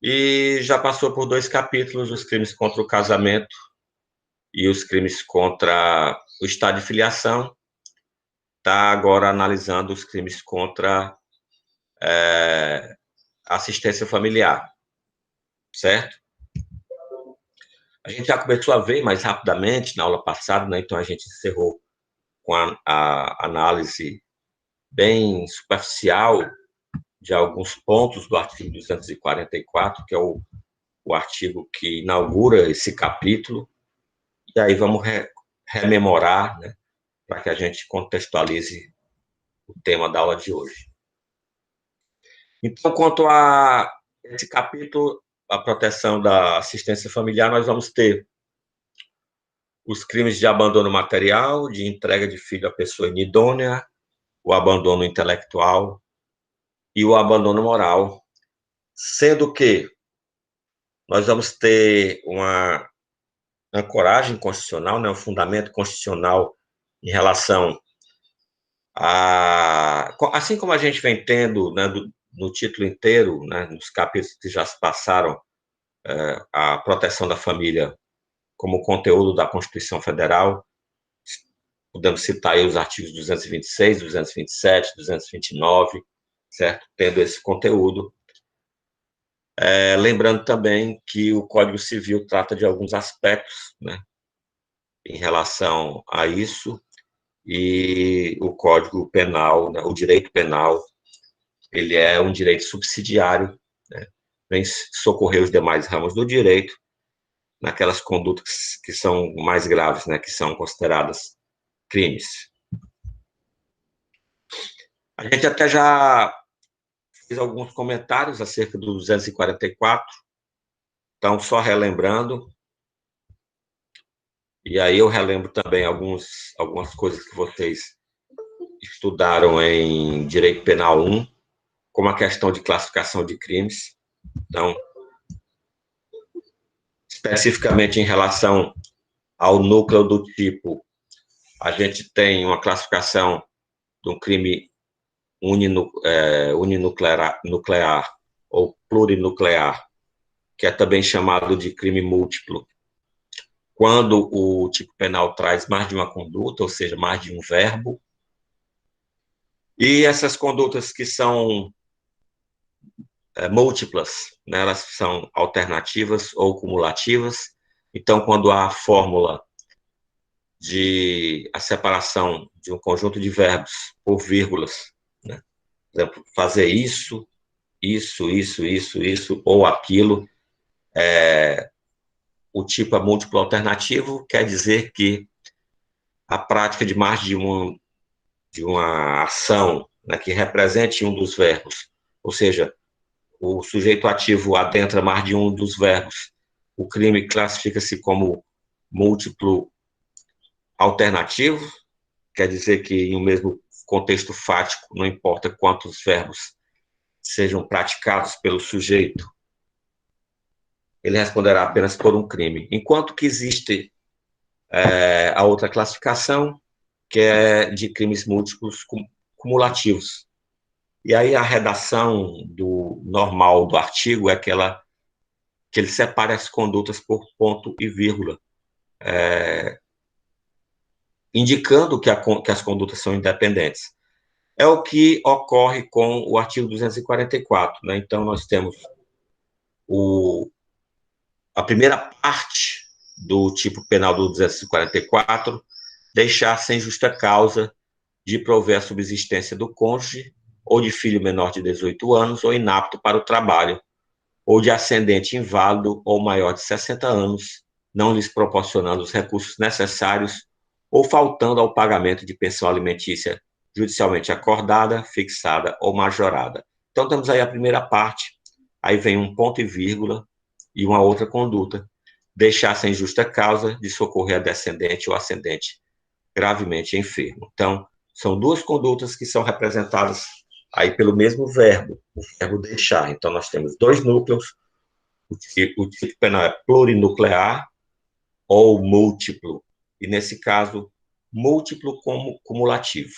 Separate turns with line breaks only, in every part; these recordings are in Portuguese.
e já passou por 2 capítulos, os crimes contra o casamento e os crimes contra o estado de filiação. Está agora analisando os crimes contra assistência familiar, certo? A gente já começou a ver mais rapidamente na aula passada, né? Então a gente encerrou com a análise bem superficial de alguns pontos do artigo 244, que é o artigo que inaugura esse capítulo, e aí vamos rememorar, né, para que a gente contextualize o tema da aula de hoje. Então, quanto a esse capítulo, a proteção da assistência familiar, nós vamos ter os crimes de abandono material, de entrega de filho à pessoa inidônea, o abandono intelectual e o abandono moral, sendo que nós vamos ter uma ancoragem constitucional, né, um fundamento constitucional em relação a... Assim como a gente vem tendo, né, no título inteiro, né, nos capítulos que já se passaram, a proteção da família como conteúdo da Constituição Federal, podemos citar aí os artigos 226, 227, 229, certo? Tendo esse conteúdo. Lembrando também que o Código Civil trata de alguns aspectos, né, em relação a isso, e o Código Penal, né, o direito penal, ele é um direito subsidiário, né, vem socorrer os demais ramos do direito naquelas condutas que são mais graves, né, que são consideradas crimes. A gente até já fez alguns comentários acerca do 244, então, só relembrando, e aí eu relembro também algumas coisas que vocês estudaram em Direito Penal 1, como a questão de classificação de crimes. Então, especificamente em relação ao núcleo do tipo, a gente tem uma classificação de um crime uninuclear ou plurinuclear, que é também chamado de crime múltiplo, quando o tipo penal traz mais de uma conduta, ou seja, mais de um verbo. E essas condutas que são múltiplas, né, elas são alternativas ou cumulativas. Então, quando há a fórmula de a separação de um conjunto de verbos por vírgulas, né, por exemplo, fazer isso, ou aquilo, o tipo é múltiplo alternativo, quer dizer que a prática de mais de uma ação, né, que represente um dos verbos, ou seja, o sujeito ativo adentra mais de um dos verbos, o crime classifica-se como múltiplo alternativo, quer dizer que em um mesmo contexto fático, não importa quantos verbos sejam praticados pelo sujeito, ele responderá apenas por um crime. Enquanto que existe a outra classificação, que é de crimes múltiplos cumulativos. E aí a redação do normal do artigo é que ele separe as condutas por ponto e vírgula, indicando que as condutas são independentes. É o que ocorre com o artigo 244, né? Então, nós temos a primeira parte do tipo penal do 244, deixar sem justa causa de prover a subsistência do cônjuge ou de filho menor de 18 anos ou inapto para o trabalho, ou de ascendente inválido ou maior de 60 anos, não lhes proporcionando os recursos necessários ou faltando ao pagamento de pensão alimentícia judicialmente acordada, fixada ou majorada. Então, temos aí a primeira parte, aí vem um ponto e vírgula e uma outra conduta, deixar sem justa causa de socorrer a descendente ou ascendente gravemente enfermo. Então, são duas condutas que são representadas aí pelo mesmo verbo, o verbo deixar. Então, nós temos dois núcleos, o tipo penal é plurinuclear ou múltiplo, e nesse caso, múltiplo como cumulativo.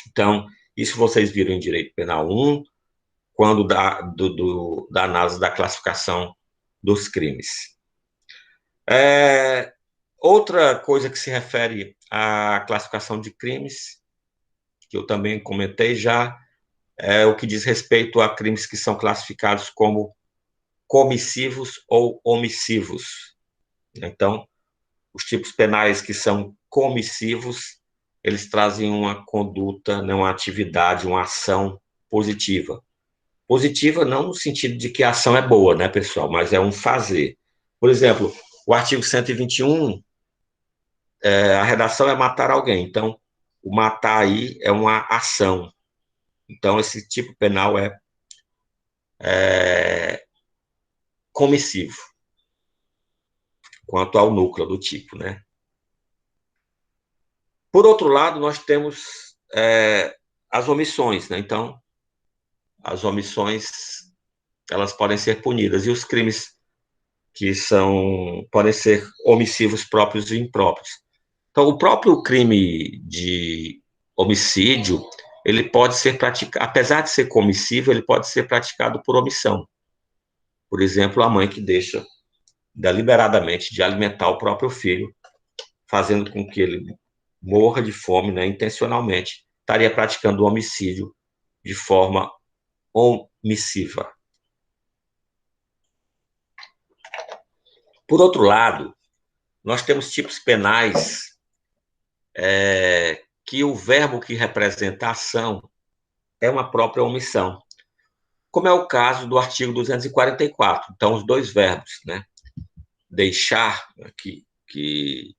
Então, isso vocês viram em Direito Penal 1, quando da análise da classificação dos crimes. Outra coisa que se refere à classificação de crimes, que eu também comentei já, é o que diz respeito a crimes que são classificados como comissivos ou omissivos. Então, os tipos penais que são comissivos, eles trazem uma conduta, né, uma atividade, uma ação positiva. Positiva não no sentido de que a ação é boa, né, pessoal, mas é um fazer. Por exemplo, o artigo 121, a redação é matar alguém. Então, o matar aí é uma ação. Então, esse tipo penal é comissivo, quanto ao núcleo do tipo, né? Por outro lado, nós temos as omissões, né? Então, as omissões, elas podem ser punidas, e os crimes que podem ser omissivos próprios e impróprios. Então, o próprio crime de homicídio, ele pode ser praticado, apesar de ser comissivo, ele pode ser praticado por omissão. Por exemplo, a mãe que deixa deliberadamente de alimentar o próprio filho, fazendo com que ele morra de fome, né, intencionalmente, estaria praticando o homicídio de forma omissiva. Por outro lado, nós temos tipos penais que o verbo que representa a ação é uma própria omissão, como é o caso do artigo 244. Então, os dois verbos, né, deixar, que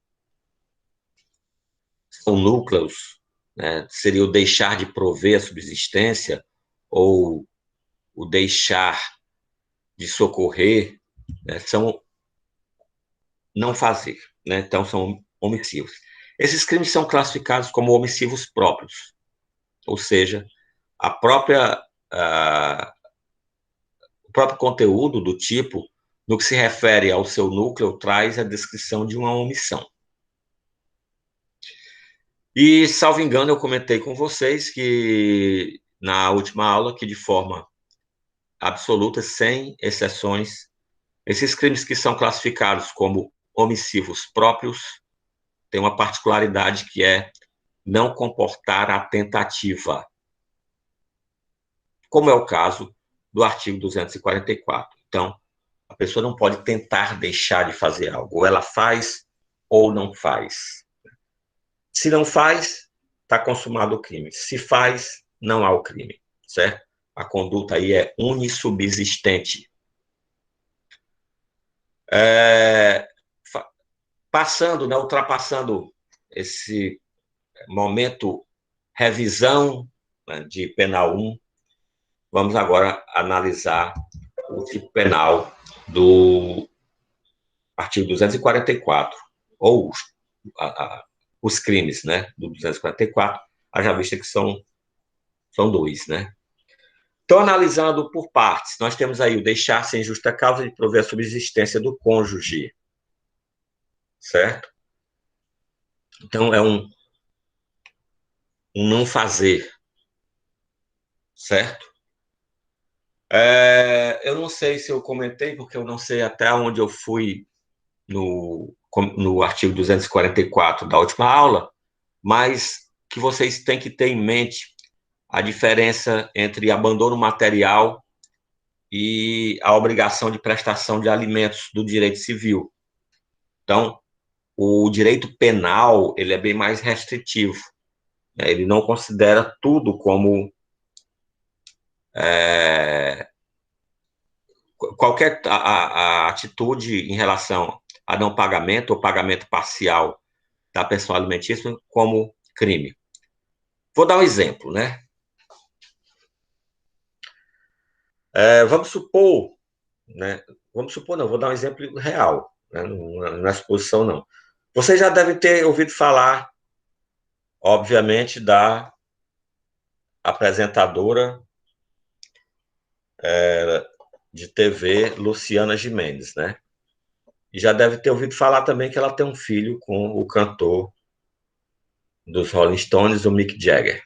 são núcleos, né, seria o deixar de prover a subsistência ou o deixar de socorrer, né, são não fazer, né, então são omissivos. Esses crimes são classificados como omissivos próprios, ou seja, a própria, o próprio conteúdo do tipo, no que se refere ao seu núcleo, traz a descrição de uma omissão. E, salvo engano, eu comentei com vocês que, na última aula, que de forma absoluta, sem exceções, esses crimes que são classificados como omissivos próprios têm uma particularidade que é não comportar a tentativa, como é o caso do artigo 244. Então, a pessoa não pode tentar deixar de fazer algo, ou ela faz ou não faz. Se não faz, está consumado o crime. Se faz, não há o crime, certo? A conduta aí é unissubsistente. Passando, né, ultrapassando esse momento revisão, né, de penal 1, vamos agora analisar o tipo penal do artigo 244, ou os crimes, né, do 244, haja vista que são dois, né? Então, analisando por partes, nós temos aí o deixar sem justa causa de prover a subsistência do cônjuge, certo? Então, é um não fazer, certo? Eu não sei se eu comentei, porque eu não sei até onde eu fui no artigo 244 da última aula, mas que vocês têm que ter em mente a diferença entre abandono material e a obrigação de prestação de alimentos do direito civil. Então, o direito penal, ele é bem mais restritivo, né? Ele não considera tudo como qualquer a atitude em relação a não pagamento ou pagamento parcial da pensão alimentícia como crime. Vou dar um exemplo, né? Vamos supor, né? Vamos supor, não, vou dar um exemplo real, né? Não é suposição, não. Vocês já devem ter ouvido falar, obviamente, da apresentadora de TV, Luciana Gimenez, né? E já deve ter ouvido falar também que ela tem um filho com o cantor dos Rolling Stones, o Mick Jagger.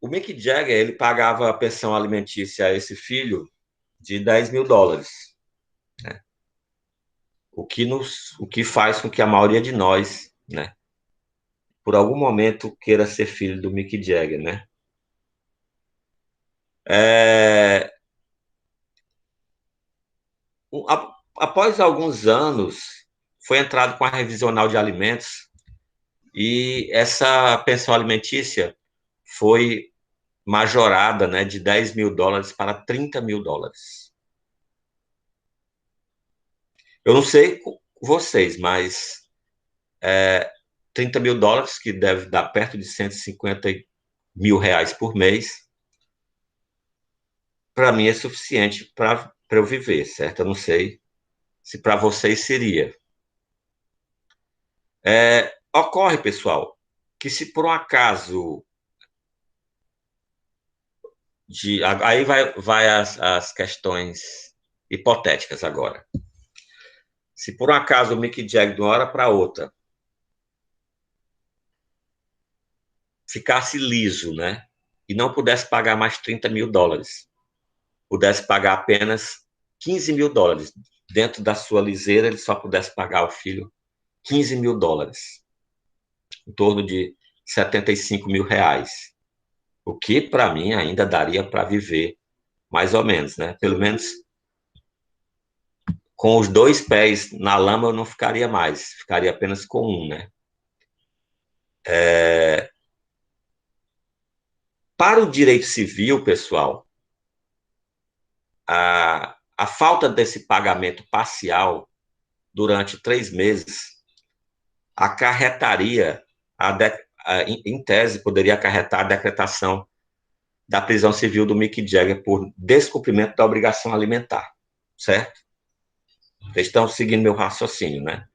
O Mick Jagger, ele pagava a pensão alimentícia a esse filho de US$ 10.000, né? O que faz com que a maioria de nós, né, por algum momento queira ser filho do Mick Jagger, né? É, após alguns anos, foi entrado com a revisional de alimentos e essa pensão alimentícia foi majorada, né, de US$ 10.000 para US$ 30.000. Eu não sei com vocês, mas US$ 30.000, que deve dar perto de R$ 150.000 por mês, para mim é suficiente para eu viver, certo? Eu não sei se para vocês seria. Ocorre, pessoal, que se por um acaso aí vai as questões hipotéticas agora. Se por um acaso o Mick Jagger de uma hora para outra ficasse liso, né? E não pudesse pagar mais US$ 30.000, pudesse pagar apenas US$ 15.000. Dentro da sua liseira, ele só pudesse pagar ao filho US$ 15.000, em torno de R$ 75.000. O que, para mim, ainda daria para viver, mais ou menos, né? Pelo menos com os dois pés na lama eu não ficaria mais, ficaria apenas com um, né? Para o direito civil, pessoal, a falta desse pagamento parcial durante 3 meses acarretaria, em tese, poderia acarretar a decretação da prisão civil do Mick Jagger por descumprimento da obrigação alimentar, certo? Vocês estão seguindo meu raciocínio, né?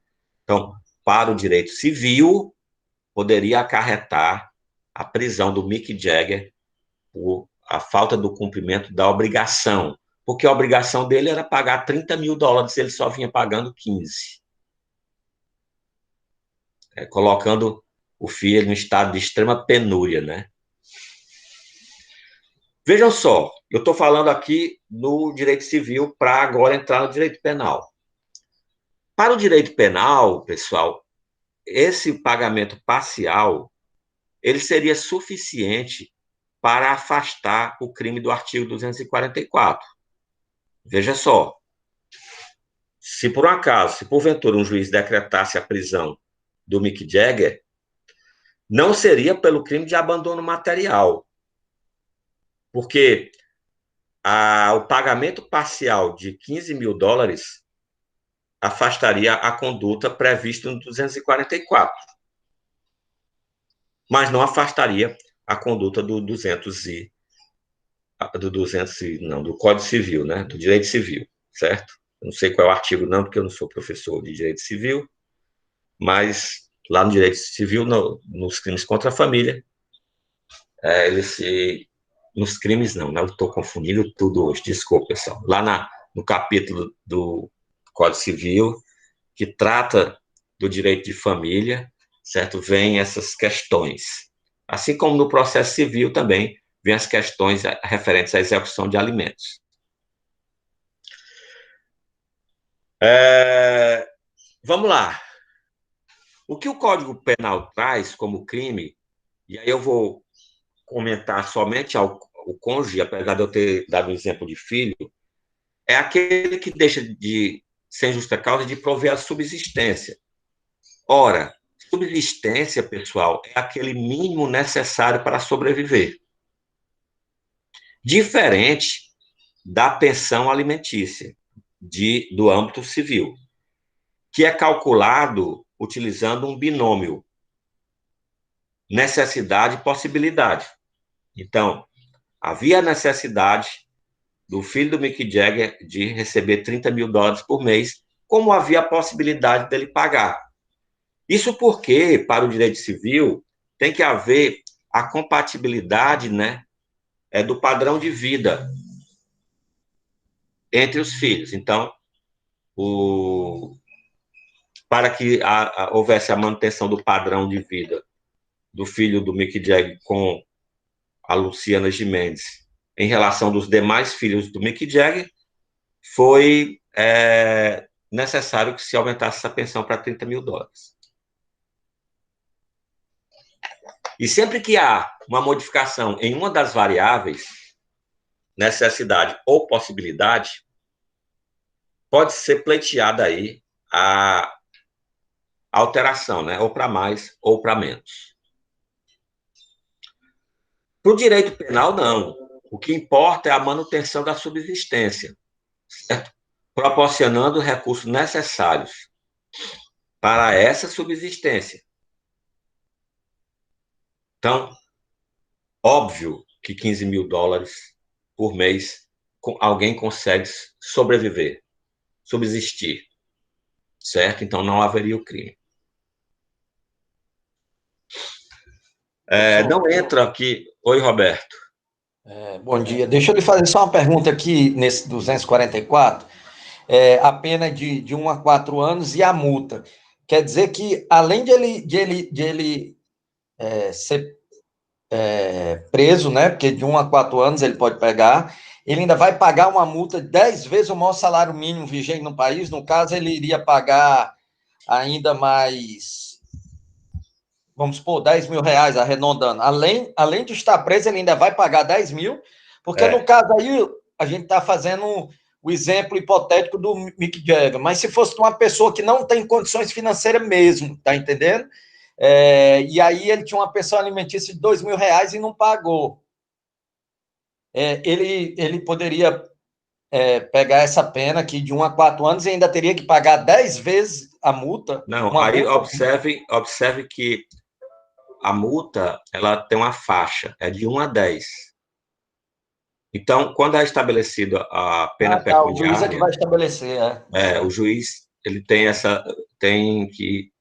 Então, para o direito civil, poderia acarretar a prisão do Mick Jagger por a falta do cumprimento da obrigação, porque a obrigação dele era pagar US$ 30.000, ele só vinha pagando 15, colocando o filho em estado de extrema penúria, né? Vejam só, eu estou falando aqui no direito civil para agora entrar no direito penal. Para o direito penal, pessoal, esse pagamento parcial, ele seria suficiente para afastar o crime do artigo 244. Veja só, se por um acaso, se porventura um juiz decretasse a prisão do Mick Jagger, não seria pelo crime de abandono material, porque o pagamento parcial de US$ 15.000 afastaria a conduta prevista no 244, mas não afastaria a conduta do Código Civil, né, do Direito Civil, certo? Eu não sei qual é o artigo não, porque eu não sou professor de Direito Civil, mas lá no Direito Civil, nos crimes contra a família, nos crimes não, né? Eu estou confundindo tudo hoje, desculpa, pessoal. Lá no capítulo do Código Civil, que trata do direito de família, certo? Vem essas questões. Assim como no processo civil também vem as questões referentes à execução de alimentos. Vamos lá. O que o Código Penal traz como crime, e aí eu vou comentar somente o cônjuge, apesar de eu ter dado o exemplo de filho, é aquele que deixa de, sem justa causa, de prover a subsistência. Ora, subsistência, pessoal, é aquele mínimo necessário para sobreviver. Diferente da pensão alimentícia do âmbito civil, que é calculado utilizando um binômio necessidade e possibilidade. Então, havia necessidade do filho do Mick Jagger de receber US$ 30.000 por mês, como havia a possibilidade dele pagar. Isso porque, para o direito civil, tem que haver a compatibilidade, né, do padrão de vida entre os filhos. Então, para que houvesse a manutenção do padrão de vida do filho do Mick Jagger com a Luciana Gimenez em relação dos demais filhos do Mick Jagger, foi necessário que se aumentasse essa pensão para US$ 30.000. E sempre que há uma modificação em uma das variáveis, necessidade ou possibilidade, pode ser pleiteada aí a alteração, né? Ou para mais ou para menos. Para o direito penal, não. O que importa é a manutenção da subsistência, certo? Proporcionando recursos necessários para essa subsistência. Então, óbvio que US$ 15.000 por mês alguém consegue sobreviver, subsistir, certo? Então, não haveria o crime. Não entra aqui... Oi, Roberto.
Bom dia. Deixa eu lhe fazer só uma pergunta aqui, nesse 244. A pena de 1 a 4 anos e a multa. Quer dizer que, além de ele ser preso, né? Porque de 1 a 4 anos ele pode pegar, ele ainda vai pagar uma multa de 10 vezes o maior salário mínimo vigente no país. No caso, ele iria pagar ainda mais, vamos supor, R$ 10.000, arredondando. Além de estar preso, ele ainda vai pagar 10 mil, porque no caso aí, a gente está fazendo o exemplo hipotético do Mick Jagger, mas se fosse uma pessoa que não tem condições financeiras mesmo, tá entendendo? E aí ele tinha uma pensão alimentícia de R$ 2.000 e não pagou. Ele poderia pegar essa pena aqui de 1 a 4 anos e ainda teria que pagar 10 vezes a multa.
Não, aí observe que a multa ela tem uma faixa, é de 1 a 10. Então, quando é estabelecida a pena pecuniária...
O juiz é que vai estabelecer.
O juiz ele tem que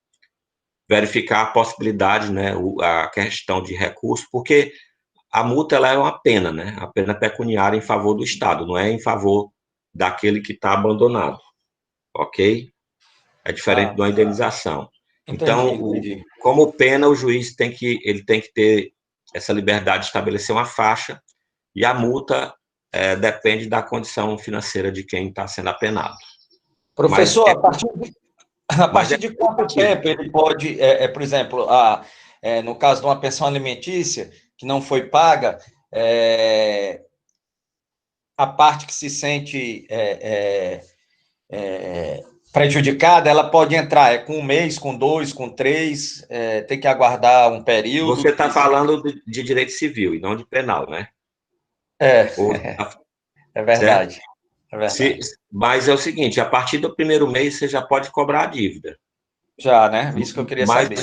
verificar a possibilidade, né, a questão de recurso, porque a multa ela é uma pena, né, a pena pecuniária em favor do Estado, não é em favor daquele que está abandonado, ok? É diferente de uma indenização. Então,
Entendi.
como pena, o juiz tem que ter essa liberdade de estabelecer uma faixa, e a multa depende da condição financeira de quem está sendo apenado.
Professor, a partir de quanto tempo ele pode, por exemplo, no caso de uma pensão alimentícia que não foi paga, a parte que se sente prejudicada, ela pode entrar com 1 mês, com 2, com 3, tem que aguardar um período.
Você está falando de direito civil e não de penal, né?
É verdade.
Certo?
É verdade.
Mas é o seguinte, a partir do primeiro mês você já pode cobrar a dívida.
Já, né? Isso que eu queria saber.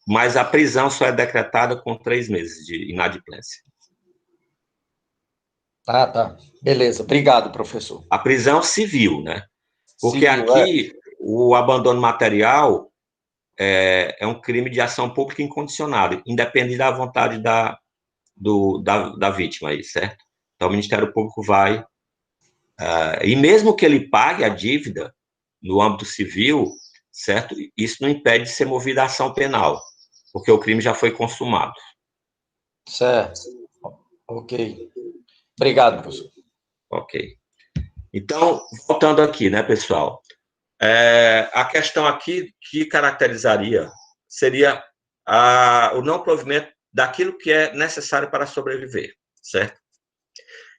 Mas a prisão só é decretada com 3 meses de inadimplência.
Tá. Beleza. Obrigado, professor.
A prisão civil, né? Porque
Civil,
aqui o abandono material é um crime de ação pública incondicionada, independente da vontade da vítima, aí, certo? Então o Ministério Público vai... e mesmo que ele pague a dívida no âmbito civil, certo? Isso não impede de ser movida a ação penal, porque o crime já foi consumado.
Certo. Ok. Obrigado, professor.
Ok. Então, voltando aqui, né, pessoal? A questão aqui que caracterizaria seria o não provimento daquilo que é necessário para sobreviver, certo?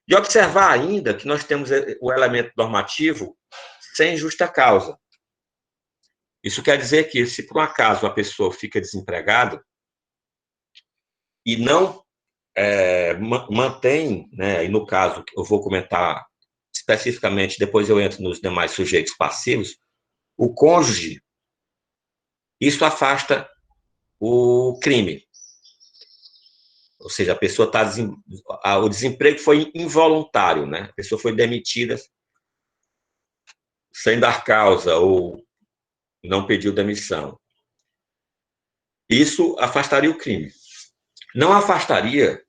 E observar ainda que nós temos o elemento normativo sem justa causa. Isso quer dizer que, se por um acaso a pessoa fica desempregada e não mantém, né, e no caso, eu vou comentar especificamente, depois eu entro nos demais sujeitos passivos, o cônjuge, isso afasta o crime. Ou seja, a pessoa o desemprego foi involuntário, né? A pessoa foi demitida sem dar causa ou não pediu demissão. Isso afastaria o crime. Não afastaria,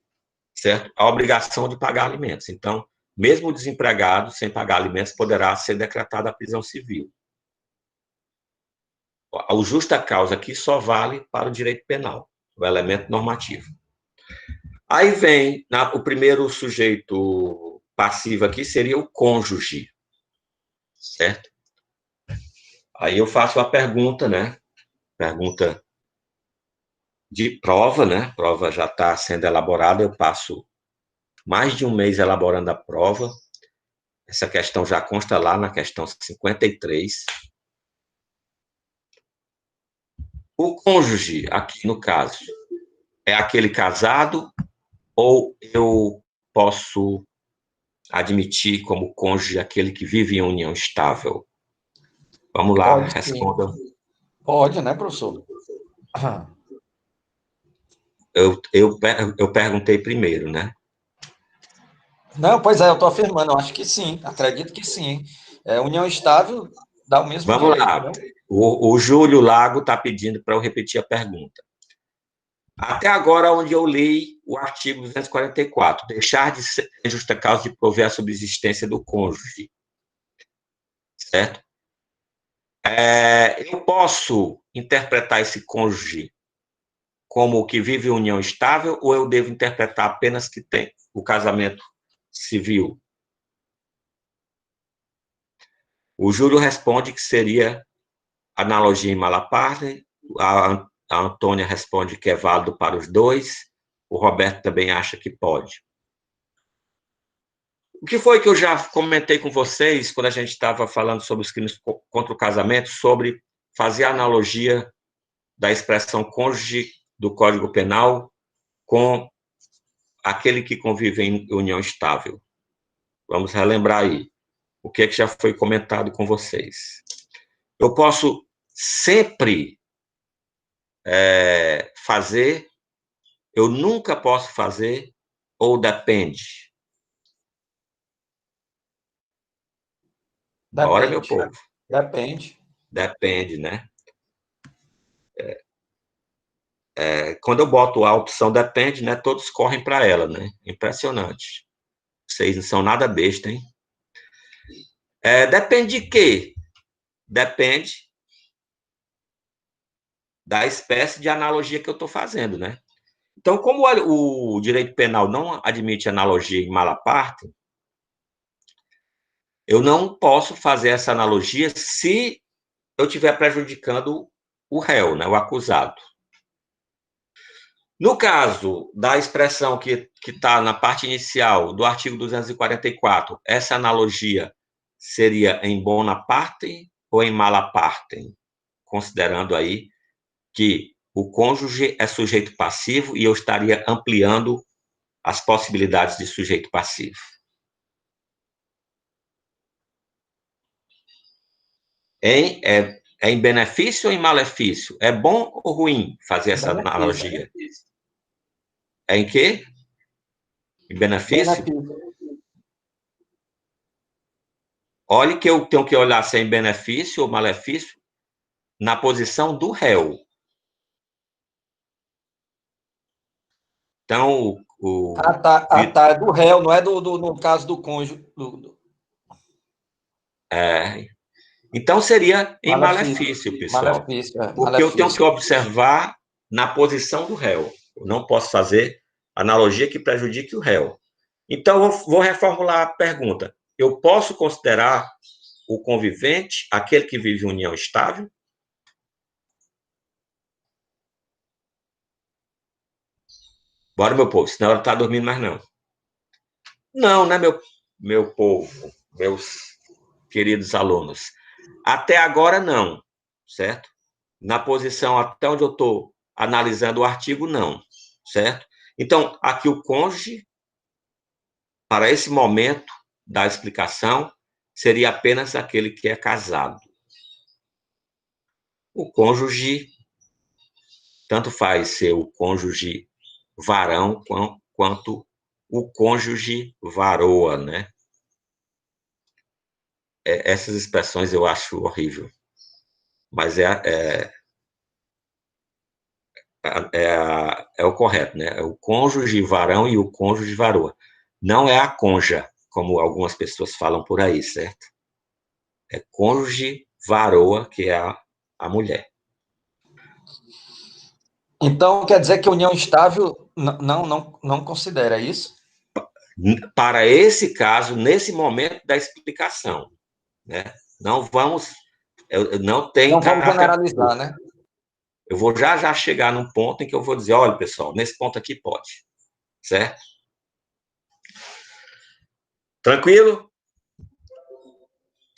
certo, a obrigação de pagar alimentos. Então, mesmo o desempregado, sem pagar alimentos, poderá ser decretada a prisão civil. A justa causa aqui só vale para o direito penal, o elemento normativo. Aí vem, o primeiro sujeito passivo aqui seria o cônjuge, certo? Aí eu faço a pergunta, né? Pergunta de prova, né? A prova já está sendo elaborada, eu passo mais de um mês elaborando a prova. Essa questão já consta lá na questão 53. O cônjuge, aqui no caso, é aquele casado ou eu posso admitir como cônjuge aquele que vive em união estável? Vamos lá,
Pode sim.
responda.
Pode, né, professor?
Eu perguntei primeiro, né?
Não, pois é, eu estou afirmando, eu acho que sim, acredito que sim. União estável dá o mesmo
Vamos
direito,
lá.
né?
O Júlio Lago está pedindo para eu repetir a pergunta. Até agora, onde eu li o artigo 244, deixar de ser justa causa de prover a subsistência do cônjuge, certo? Eu posso interpretar esse cônjuge como o que vive em união estável ou eu devo interpretar apenas que tem o casamento civil? O Júlio responde que seria analogia em Malaparte, a Antônia responde que é válido para os dois, o Roberto também acha que pode. O que foi que eu já comentei com vocês quando a gente estava falando sobre os crimes contra o casamento, sobre fazer a analogia da expressão cônjuge do Código Penal com aquele que convive em união estável? Vamos relembrar aí o que já foi comentado com vocês. Eu posso sempre fazer, eu nunca posso fazer, ou depende? Bora, meu
Depende,
povo.
depende.
Depende, né? Quando eu boto a opção depende, né, todos correm para ela, né? Impressionante. Vocês não são nada besta, hein? Depende de quê? Depende da espécie de analogia que eu estou fazendo, né? Então, como o direito penal não admite analogia em Malaparte, eu não posso fazer essa analogia se eu estiver prejudicando o réu, né, o acusado. No caso da expressão que está na parte inicial do artigo 244, essa analogia seria em bona parte ou em mala parte? Considerando aí que o cônjuge é sujeito passivo e eu estaria ampliando as possibilidades de sujeito passivo. É em benefício ou em malefício? É bom ou ruim fazer essa
Benefício.
analogia? É em quê? Em benefício?
Benefício.
Olhe que eu tenho que olhar se é em benefício ou malefício na posição do réu. Então,
Tá, é do réu, não é no caso do cônjuge.
é, então seria em
Malefício.
malefício, pessoal.
Malefício,
Porque eu tenho que
malefício.
observar na posição do réu. Eu não posso fazer analogia que prejudique o réu. Então, eu vou reformular a pergunta. Eu posso considerar o convivente aquele que vive em união estável? Bora, meu povo, senão ela não está dormindo mais, não. Não, né, meu povo, meus queridos alunos? Até agora, não, certo? Na posição até onde eu estou analisando o artigo, não, certo? Então, aqui o cônjuge, para esse momento da explicação, seria apenas aquele que é casado. O cônjuge, tanto faz ser o cônjuge varão quanto o cônjuge varoa, né? Essas expressões eu acho horrível, mas é o correto, né? É o cônjuge varão e o cônjuge varoa. Não é a conja, como algumas pessoas falam por aí, certo? É cônjuge varoa, que é a mulher.
Então, quer dizer que a união estável não considera isso?
Para esse caso, nesse momento da explicação, né? Não vamos, não tem
Não vamos
caráter
generalizar,
absoluto.
né?
Eu vou já chegar num ponto em que eu vou dizer, olha, pessoal, nesse ponto aqui pode, certo? Tranquilo?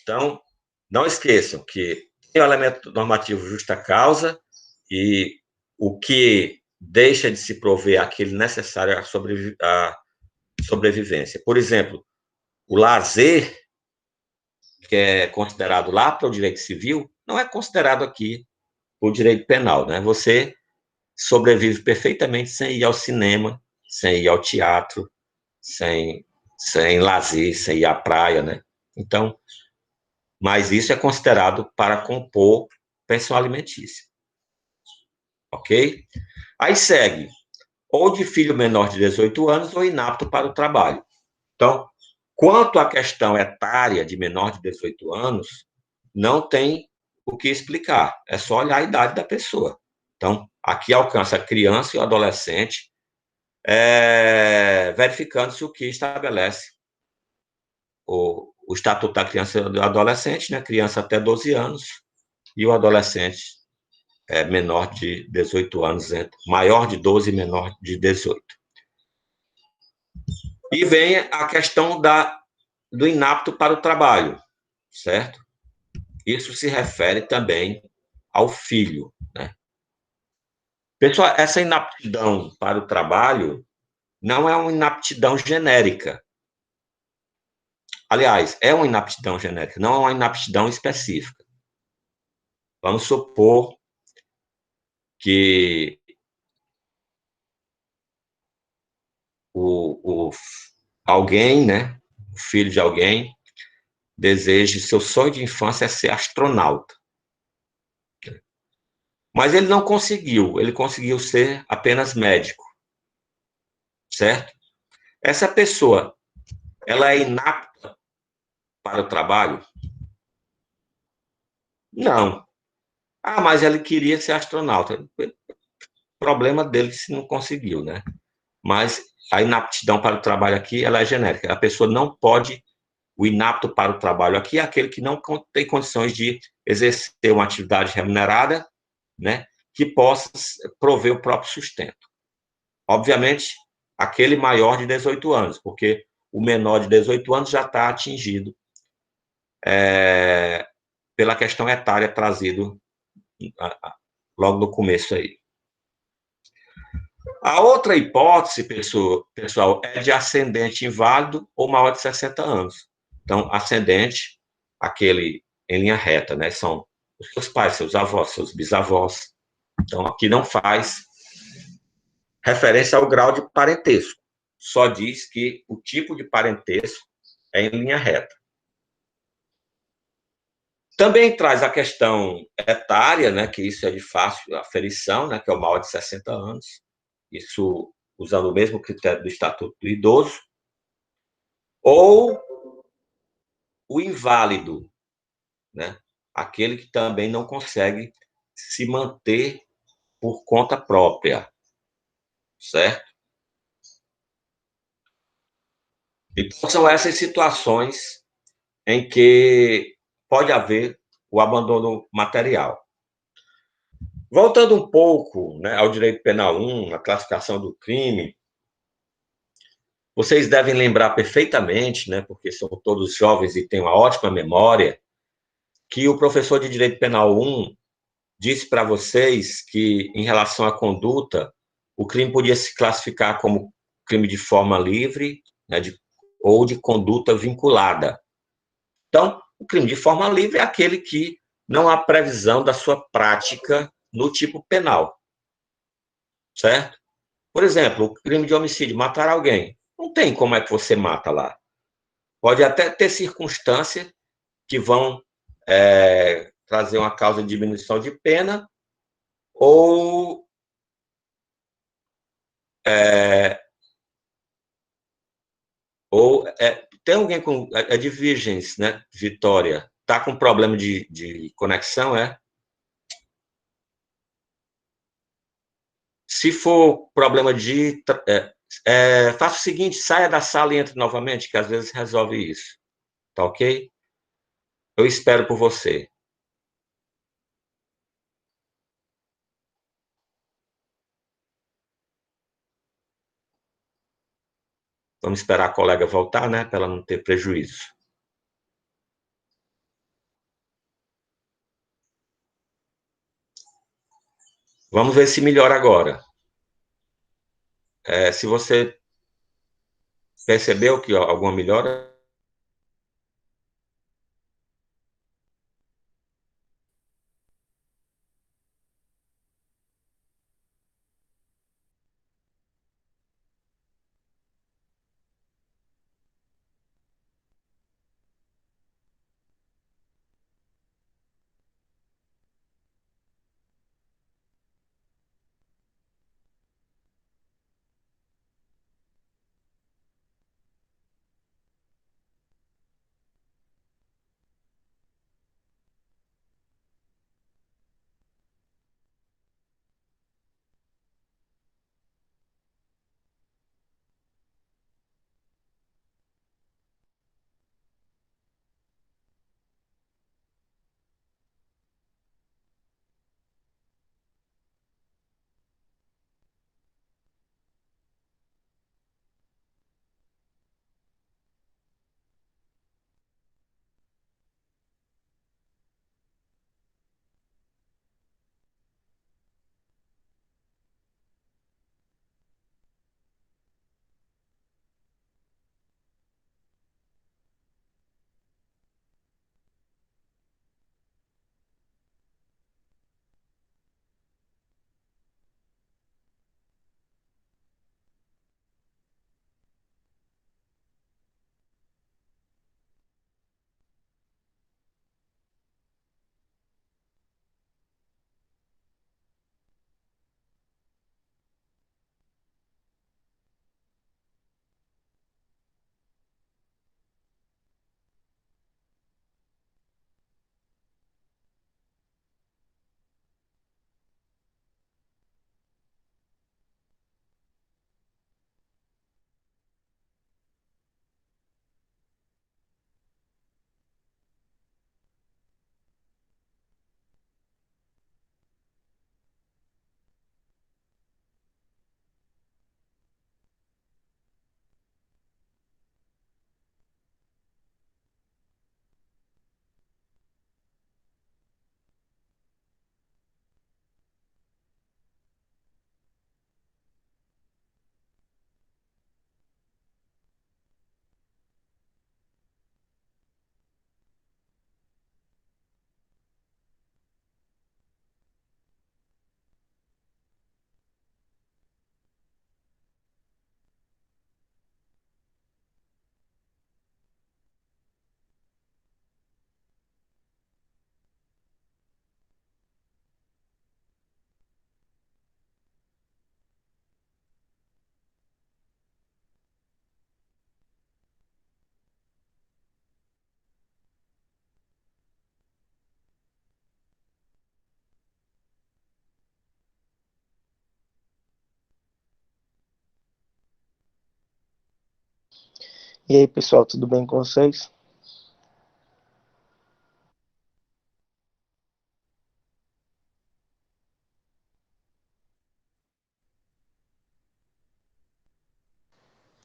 Então, não esqueçam que tem o elemento normativo justa causa e o que deixa de se prover aquele necessário à sobrevivência. Por exemplo, o lazer, que é considerado lá para o direito civil, não é considerado aqui para o direito penal, né? Você sobrevive perfeitamente sem ir ao cinema, sem ir ao teatro, sem lazer, sem ir à praia, né? Então, mas isso é considerado para compor pensão alimentícia, ok? Aí segue, ou de filho menor de 18 anos ou inapto para o trabalho. Então, quanto à questão etária de menor de 18 anos, não tem o que explicar, é só olhar a idade da pessoa. Então, aqui alcança a criança e o adolescente, verificando-se o que estabelece o Estatuto da Criança e do Adolescente, né? Criança até 12 anos, e o adolescente menor de 18 anos, maior de 12 e menor de 18. E vem a questão do inapto para o trabalho, certo? Isso se refere também ao filho, né? Pessoal, essa inaptidão para o trabalho não é uma inaptidão genérica. Aliás, é uma inaptidão genérica, não é uma inaptidão específica. Vamos supor que o alguém, né, o filho de alguém, deseje, seu sonho de infância é ser astronauta. Mas ele não conseguiu, ele conseguiu ser apenas médico, certo? Essa pessoa, ela é inapta para o trabalho? Não. Ah, mas ele queria ser astronauta. Problema dele se não conseguiu, né? Mas a inaptidão para o trabalho aqui, ela é genérica. A pessoa não pode, o inapto para o trabalho aqui é aquele que não tem condições de exercer uma atividade remunerada, né? Que possa prover o próprio sustento. Obviamente, aquele maior de 18 anos, porque o menor de 18 anos já está atingido pela questão etária trazido logo no começo aí. A outra hipótese, pessoal, é de ascendente inválido ou maior de 60 anos. Então, ascendente, aquele em linha reta, né? São os seus pais, seus avós, seus bisavós. Então, aqui não faz referência ao grau de parentesco. Só diz que o tipo de parentesco é em linha reta. Também traz a questão etária, né, que isso é de fácil aferição, né, que é o maior de 60 anos. Isso usando o mesmo critério do Estatuto do Idoso. Ou o inválido, né, aquele que também não consegue se manter por conta própria, certo? Então, são essas situações em que pode haver o abandono material. Voltando um pouco, né, ao direito penal 1, a classificação do crime, vocês devem lembrar perfeitamente, né, porque são todos jovens e têm uma ótima memória, que o professor de direito penal 1 disse para vocês que, em relação à conduta, o crime podia se classificar como crime de forma livre, né, ou de conduta vinculada. Então, o crime de forma livre é aquele que não há previsão da sua prática no tipo penal, certo? Por exemplo, o crime de homicídio, matar alguém. Não tem como é que você mata lá. Pode até ter circunstâncias que vão trazer uma causa de diminuição de pena ou é, tem alguém com de Virgens, né? Vitória, tá com problema de conexão, é? Se for problema de. Faça o seguinte: saia da sala e entre novamente, que às vezes resolve isso. Tá ok? Eu espero por você. Vamos esperar a colega voltar, né? Para ela não ter prejuízo. Vamos ver se melhora agora. Se você percebeu que alguma melhora,
E aí, pessoal, tudo bem com vocês?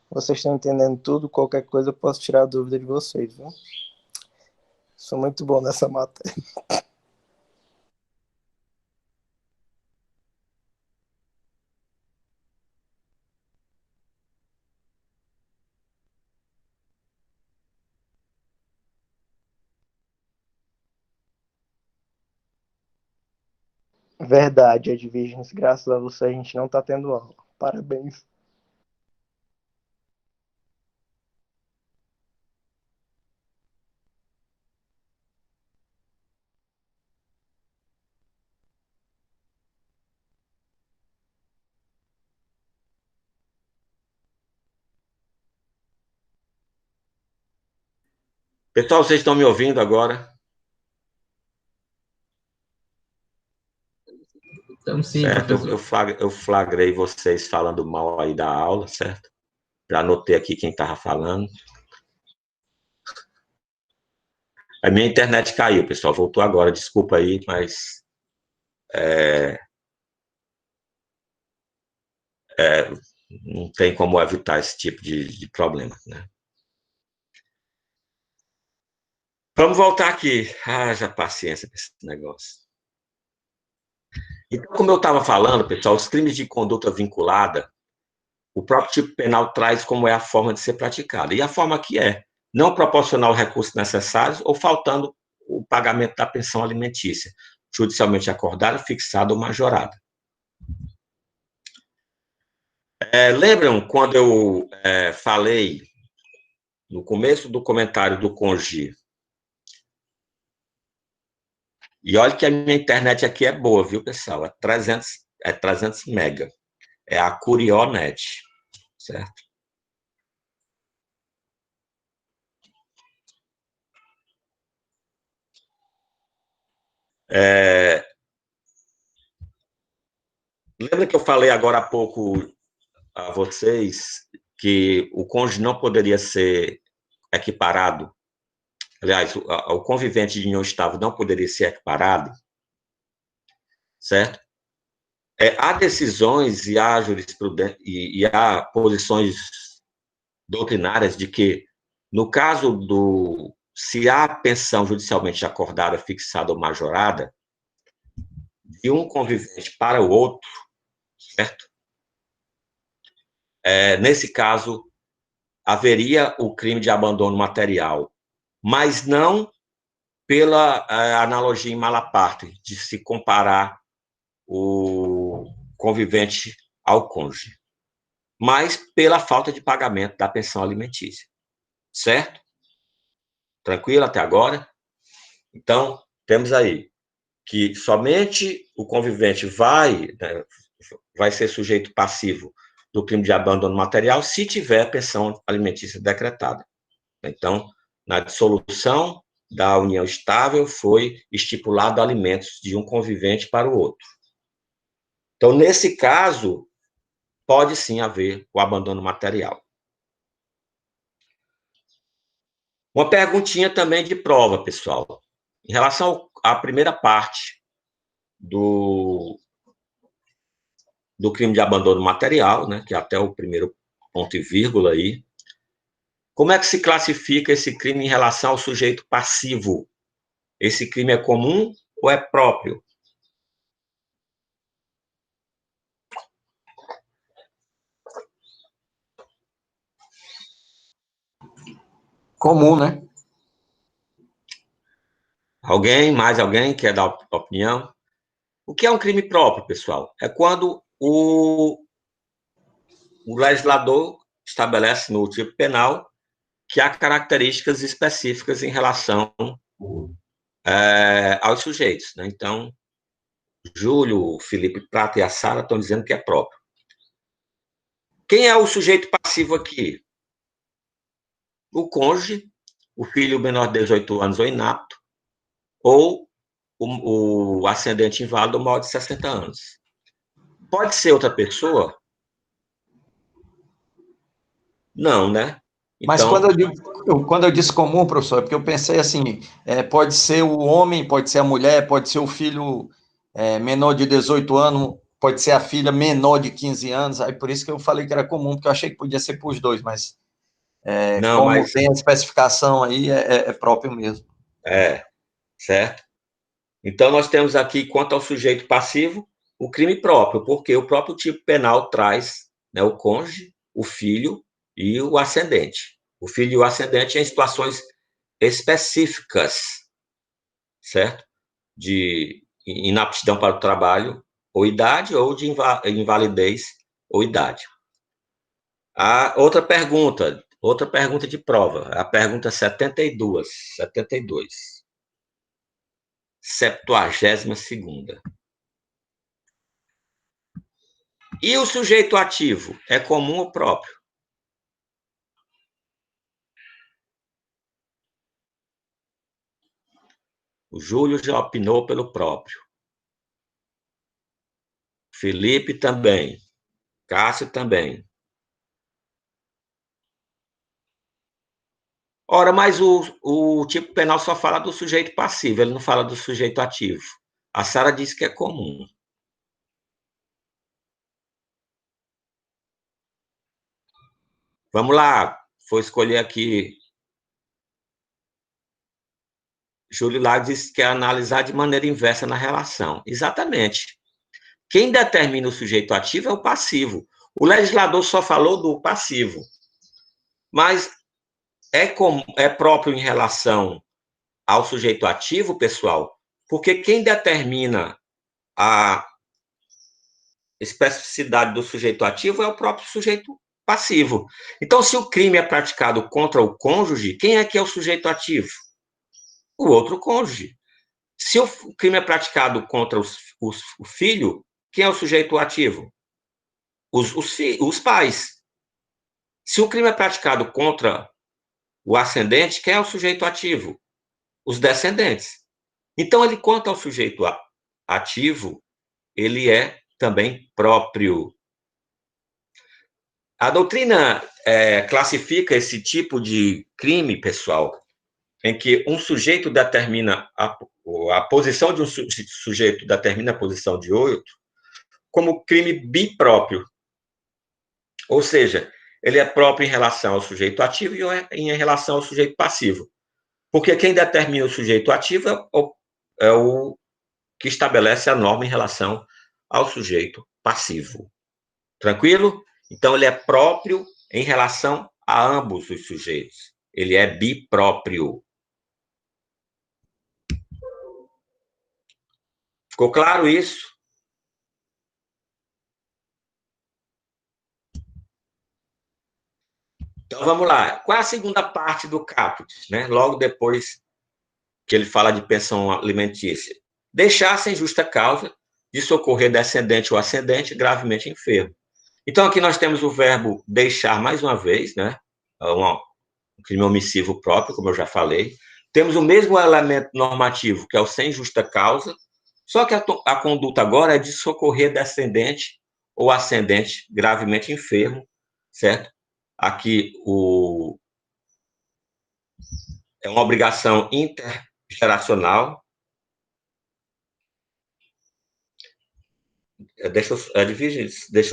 Vocês estão entendendo tudo? Qualquer coisa eu posso tirar a dúvida de vocês, viu? Sou muito bom nessa matéria. Verdade, Advirgens, graças a você a gente não tá tendo aula. Parabéns.
pessoal, vocês estão me ouvindo agora?
Então, sim,
Certo,
professor.
eu flagrei vocês falando mal aí da aula, certo? Já anotei aqui quem estava falando. A minha internet caiu, pessoal, voltou agora, desculpa aí, mas é, não tem como evitar esse tipo de problema, né? Vamos voltar aqui. Já paciência com esse negócio. Então, como eu estava falando, pessoal, os crimes de conduta vinculada, o próprio tipo penal traz como é a forma de ser praticada. E a forma que é não proporcionar os recursos necessários ou faltando o pagamento da pensão alimentícia, judicialmente acordada, fixada ou majorada. Lembram quando eu falei no começo do comentário do cônjuge? E olha que a minha internet aqui é boa, viu, pessoal? É 300 mega. É a Curionet, certo? Lembra que eu falei agora há pouco a vocês que o cônjuge não poderia ser equiparado? Aliás, o convivente de união estável não poderia ser equiparado, certo? Há decisões e há jurisprudência e há posições doutrinárias de que, no caso do se há pensão judicialmente acordada, fixada ou majorada, de um convivente para o outro, certo? Nesse caso, haveria o crime de abandono material, mas não pela analogia em malaparte, de se comparar o convivente ao cônjuge, mas pela falta de pagamento da pensão alimentícia. Certo? Tranquilo até agora? Então, temos aí que somente o convivente vai ser sujeito passivo do crime de abandono material se tiver pensão alimentícia decretada. Então, na dissolução da união estável, foi estipulado alimentos de um convivente para o outro. Então, nesse caso, pode sim haver o abandono material. Uma perguntinha também de prova, pessoal. Em relação à primeira parte do crime de abandono material, né, que é até o primeiro ponto e vírgula aí, como é que se classifica esse crime em relação ao sujeito passivo? Esse crime é comum ou é próprio?
Comum, né?
Mais alguém quer dar opinião? O que é um crime próprio, pessoal? É quando o legislador estabelece no tipo penal que há características específicas em relação aos sujeitos. Né? Então, Júlio, Felipe Prata e a Sara estão dizendo que é próprio. Quem é o sujeito passivo aqui? O cônjuge, o filho menor de 18 anos ou inapto, ou o ascendente inválido ou maior de 60 anos. Pode ser outra pessoa? Não, né?
Mas
Então,
quando eu disse comum, professor, é porque eu pensei assim, pode ser o homem, pode ser a mulher, pode ser o filho menor de 18 anos, pode ser a filha menor de 15 anos, aí por isso que eu falei que era comum, porque eu achei que podia ser para os dois, mas
não,
como
mas
tem a especificação aí, é próprio mesmo.
certo? Então, nós temos aqui, quanto ao sujeito passivo, o crime próprio, porque o próprio tipo penal traz, né, o cônjuge, o filho e o ascendente. O filho e o ascendente em situações específicas, certo? De inaptidão para o trabalho ou idade, ou de invalidez ou idade. A outra pergunta de prova, a pergunta 72. 72ª. E o sujeito ativo é comum ou próprio? O Júlio já opinou pelo próprio. Felipe também. Cássio também. Ora, mas o tipo penal só fala do sujeito passivo, ele não fala do sujeito ativo. A Sara disse que é comum. Vamos lá, vou escolher aqui. Júlio Lago disse que é analisar de maneira inversa na relação. Exatamente. Quem determina o sujeito ativo é o passivo. O legislador só falou do passivo. Mas é próprio em relação ao sujeito ativo, pessoal, porque quem determina a especificidade do sujeito ativo é o próprio sujeito passivo. Então, se o crime é praticado contra o cônjuge, quem é que é o sujeito ativo? O outro cônjuge. Se o crime é praticado contra o filho, quem é o sujeito ativo? Os pais. Se o crime é praticado contra o ascendente, quem é o sujeito ativo? Os descendentes. Então, ele, quanto ao sujeito ativo, ele é também próprio. A doutrina classifica esse tipo de crime, pessoal, em que um sujeito determina a posição de um sujeito determina a posição de outro, como crime bipróprio. Ou seja, ele é próprio em relação ao sujeito ativo e em relação ao sujeito passivo. Porque quem determina o sujeito ativo é o que estabelece a norma em relação ao sujeito passivo. Tranquilo? Então, ele é próprio em relação a ambos os sujeitos. Ele é bipróprio. Ficou claro isso? Então, vamos lá. Qual é a segunda parte do caput, né? Logo depois que ele fala de pensão alimentícia. Deixar sem justa causa de socorrer descendente ou ascendente gravemente enfermo. Então, aqui nós temos o verbo deixar mais uma vez, né? Um crime omissivo próprio, como eu já falei. Temos o mesmo elemento normativo, que é o sem justa causa, só que a conduta agora é de socorrer descendente ou ascendente gravemente enfermo, certo? Aqui é uma obrigação intergeracional. Deixa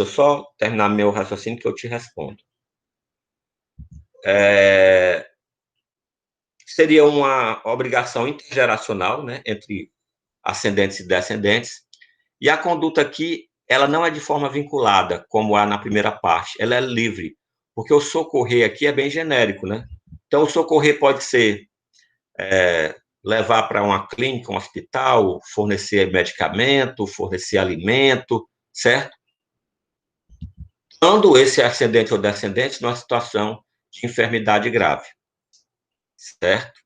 eu só terminar meu raciocínio que eu te respondo. Seria uma obrigação intergeracional, né, entre ascendentes e descendentes, e a conduta aqui, ela não é de forma vinculada, como há na primeira parte, ela é livre, porque o socorrer aqui é bem genérico, né? Então, o socorrer pode ser levar para uma clínica, um hospital, fornecer medicamento, fornecer alimento, certo? Quando esse ascendente ou descendente numa situação de enfermidade grave, certo?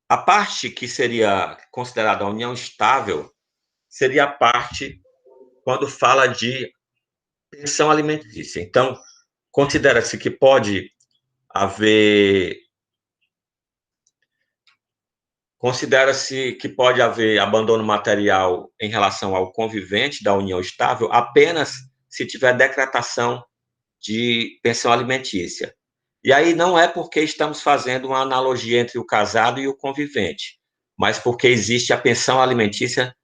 A parte que seria considerada a união estável seria a parte quando fala de pensão alimentícia. Então, considera-se que pode haver abandono material em relação ao convivente da união estável apenas se tiver decretação de pensão alimentícia. E aí não é porque estamos fazendo uma analogia entre o casado e o convivente, mas porque existe a pensão alimentícia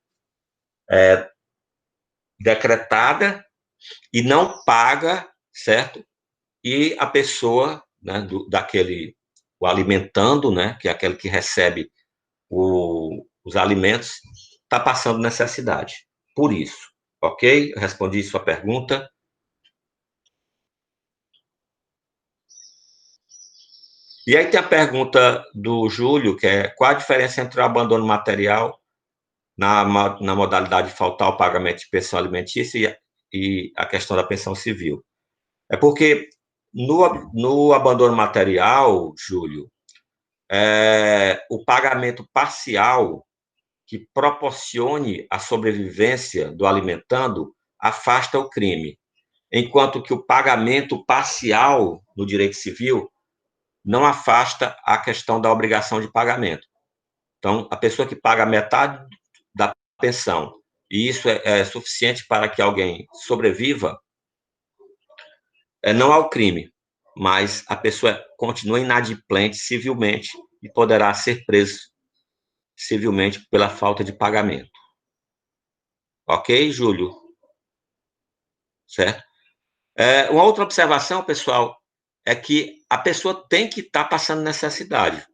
decretada e não paga, certo? E a pessoa, né, o alimentando, né, que é aquele que recebe os alimentos, está passando necessidade. Por isso, ok? Eu respondi sua pergunta. E aí tem a pergunta do Júlio, que é qual a diferença entre o abandono material na modalidade de faltar o pagamento de pensão alimentícia e a questão da pensão civil? É porque no abandono material, Júlio, o pagamento parcial que proporcione a sobrevivência do alimentando afasta o crime, enquanto que o pagamento parcial no direito civil não afasta a questão da obrigação de pagamento. Então, a pessoa que paga metade da pensão, e isso é suficiente para que alguém sobreviva, não ao crime, mas a pessoa continua inadimplente civilmente e poderá ser preso civilmente pela falta de pagamento. Ok, Júlio? Certo? Uma outra observação, pessoal, é que a pessoa tem que estar passando necessidade.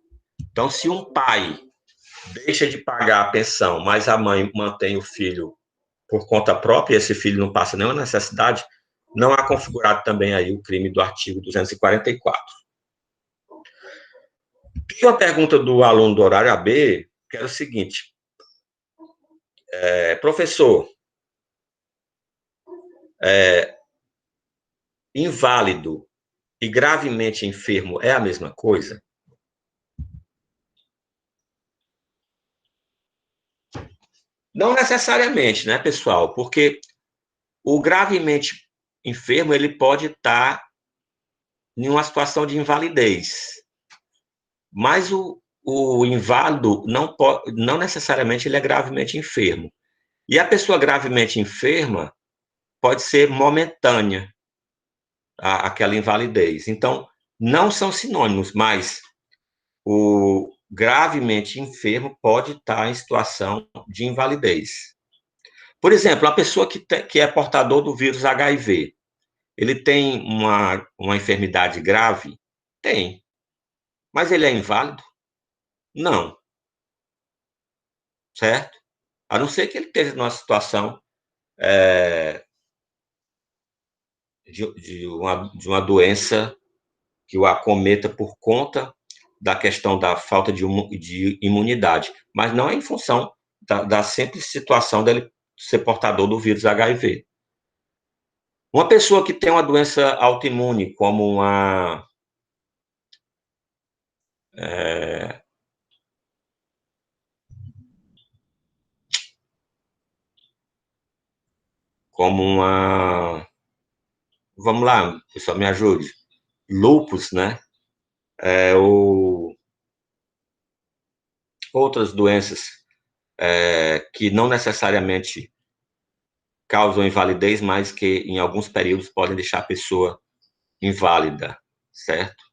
Então, se um pai deixa de pagar a pensão, mas a mãe mantém o filho por conta própria, e esse filho não passa nenhuma necessidade, não há configurado também aí o crime do artigo 244. Tem uma pergunta do aluno do horário AB, que era o seguinte: professor, inválido e gravemente enfermo é a mesma coisa? Não necessariamente, né, pessoal? Porque o gravemente enfermo, ele pode estar em uma situação de invalidez. Mas o inválido não necessariamente ele é gravemente enfermo. E a pessoa gravemente enferma pode ser momentânea, aquela invalidez. Então, não são sinônimos, mas o gravemente enfermo pode estar em situação de invalidez. Por exemplo, a pessoa que é portador do vírus HIV, ele tem uma enfermidade grave? Tem. Mas ele é inválido? Não. Certo? A não ser que ele esteja numa situação de uma doença que o acometa por conta da questão da falta de imunidade, mas não é em função da simples situação dele ser portador do vírus HIV. Uma pessoa que tem uma doença autoimune, como uma vamos lá, pessoal, me ajude, lúpus, né? Outras doenças que não necessariamente causam invalidez, mas que em alguns períodos podem deixar a pessoa inválida, certo?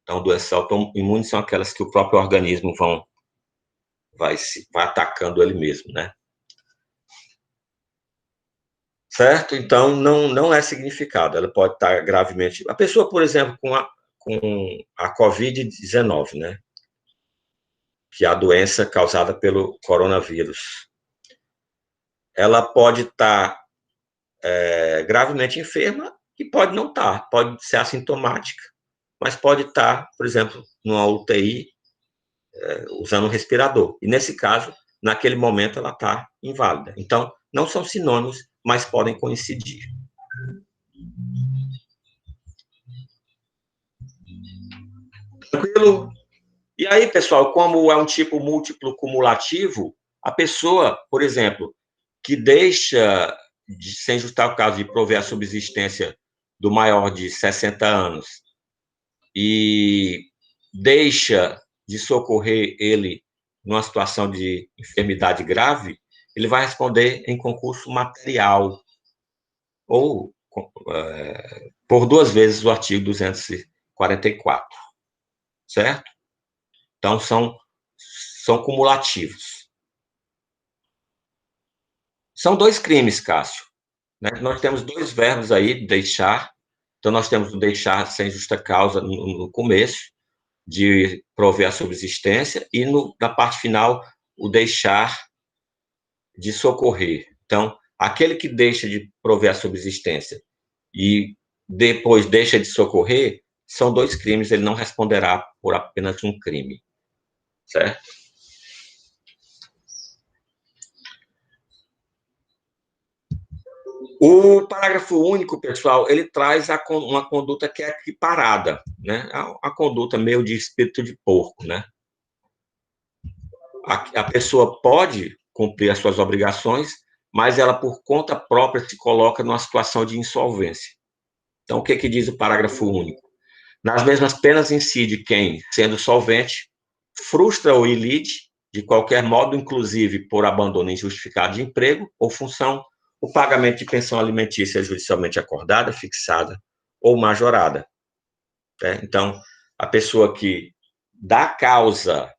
Então, doenças autoimunes são aquelas que o próprio organismo vai atacando ele mesmo, né? Certo? Então, não é significado. Ela pode estar gravemente... A pessoa, por exemplo, com a Covid-19, né? Que é a doença causada pelo coronavírus. Ela pode estar gravemente enferma e pode não estar. Pode ser assintomática, mas pode estar, por exemplo, numa UTI, usando um respirador. E, nesse caso, naquele momento, ela está inválida. Então, não são sinônimos, mas podem coincidir. Tranquilo? E aí, pessoal, como é um tipo múltiplo cumulativo, a pessoa, por exemplo, que deixa, sem justar o caso de prover a subsistência do maior de 60 anos e deixa de socorrer ele numa situação de enfermidade grave, ele vai responder em concurso material ou por 2 vezes o artigo 244, certo? Então, são cumulativos. São 2 crimes, Cássio. Né? Nós temos 2 verbos aí, deixar. Então, nós temos o deixar sem justa causa no começo, de prover a subsistência, e na parte final, o deixar de socorrer. Então, aquele que deixa de prover a subsistência e depois deixa de socorrer, são 2 crimes, ele não responderá por apenas um crime, certo? O parágrafo único, pessoal, ele traz uma conduta que é equiparada, né? A conduta meio de espírito de porco, né? A pessoa pode cumprir as suas obrigações, mas ela, por conta própria, se coloca numa situação de insolvência. Então, o que diz o parágrafo único? Nas mesmas penas incide quem, sendo solvente, frustra ou ilide de qualquer modo, inclusive por abandono injustificado de emprego ou função, o pagamento de pensão alimentícia judicialmente acordada, fixada ou majorada. Então, a pessoa que dá causa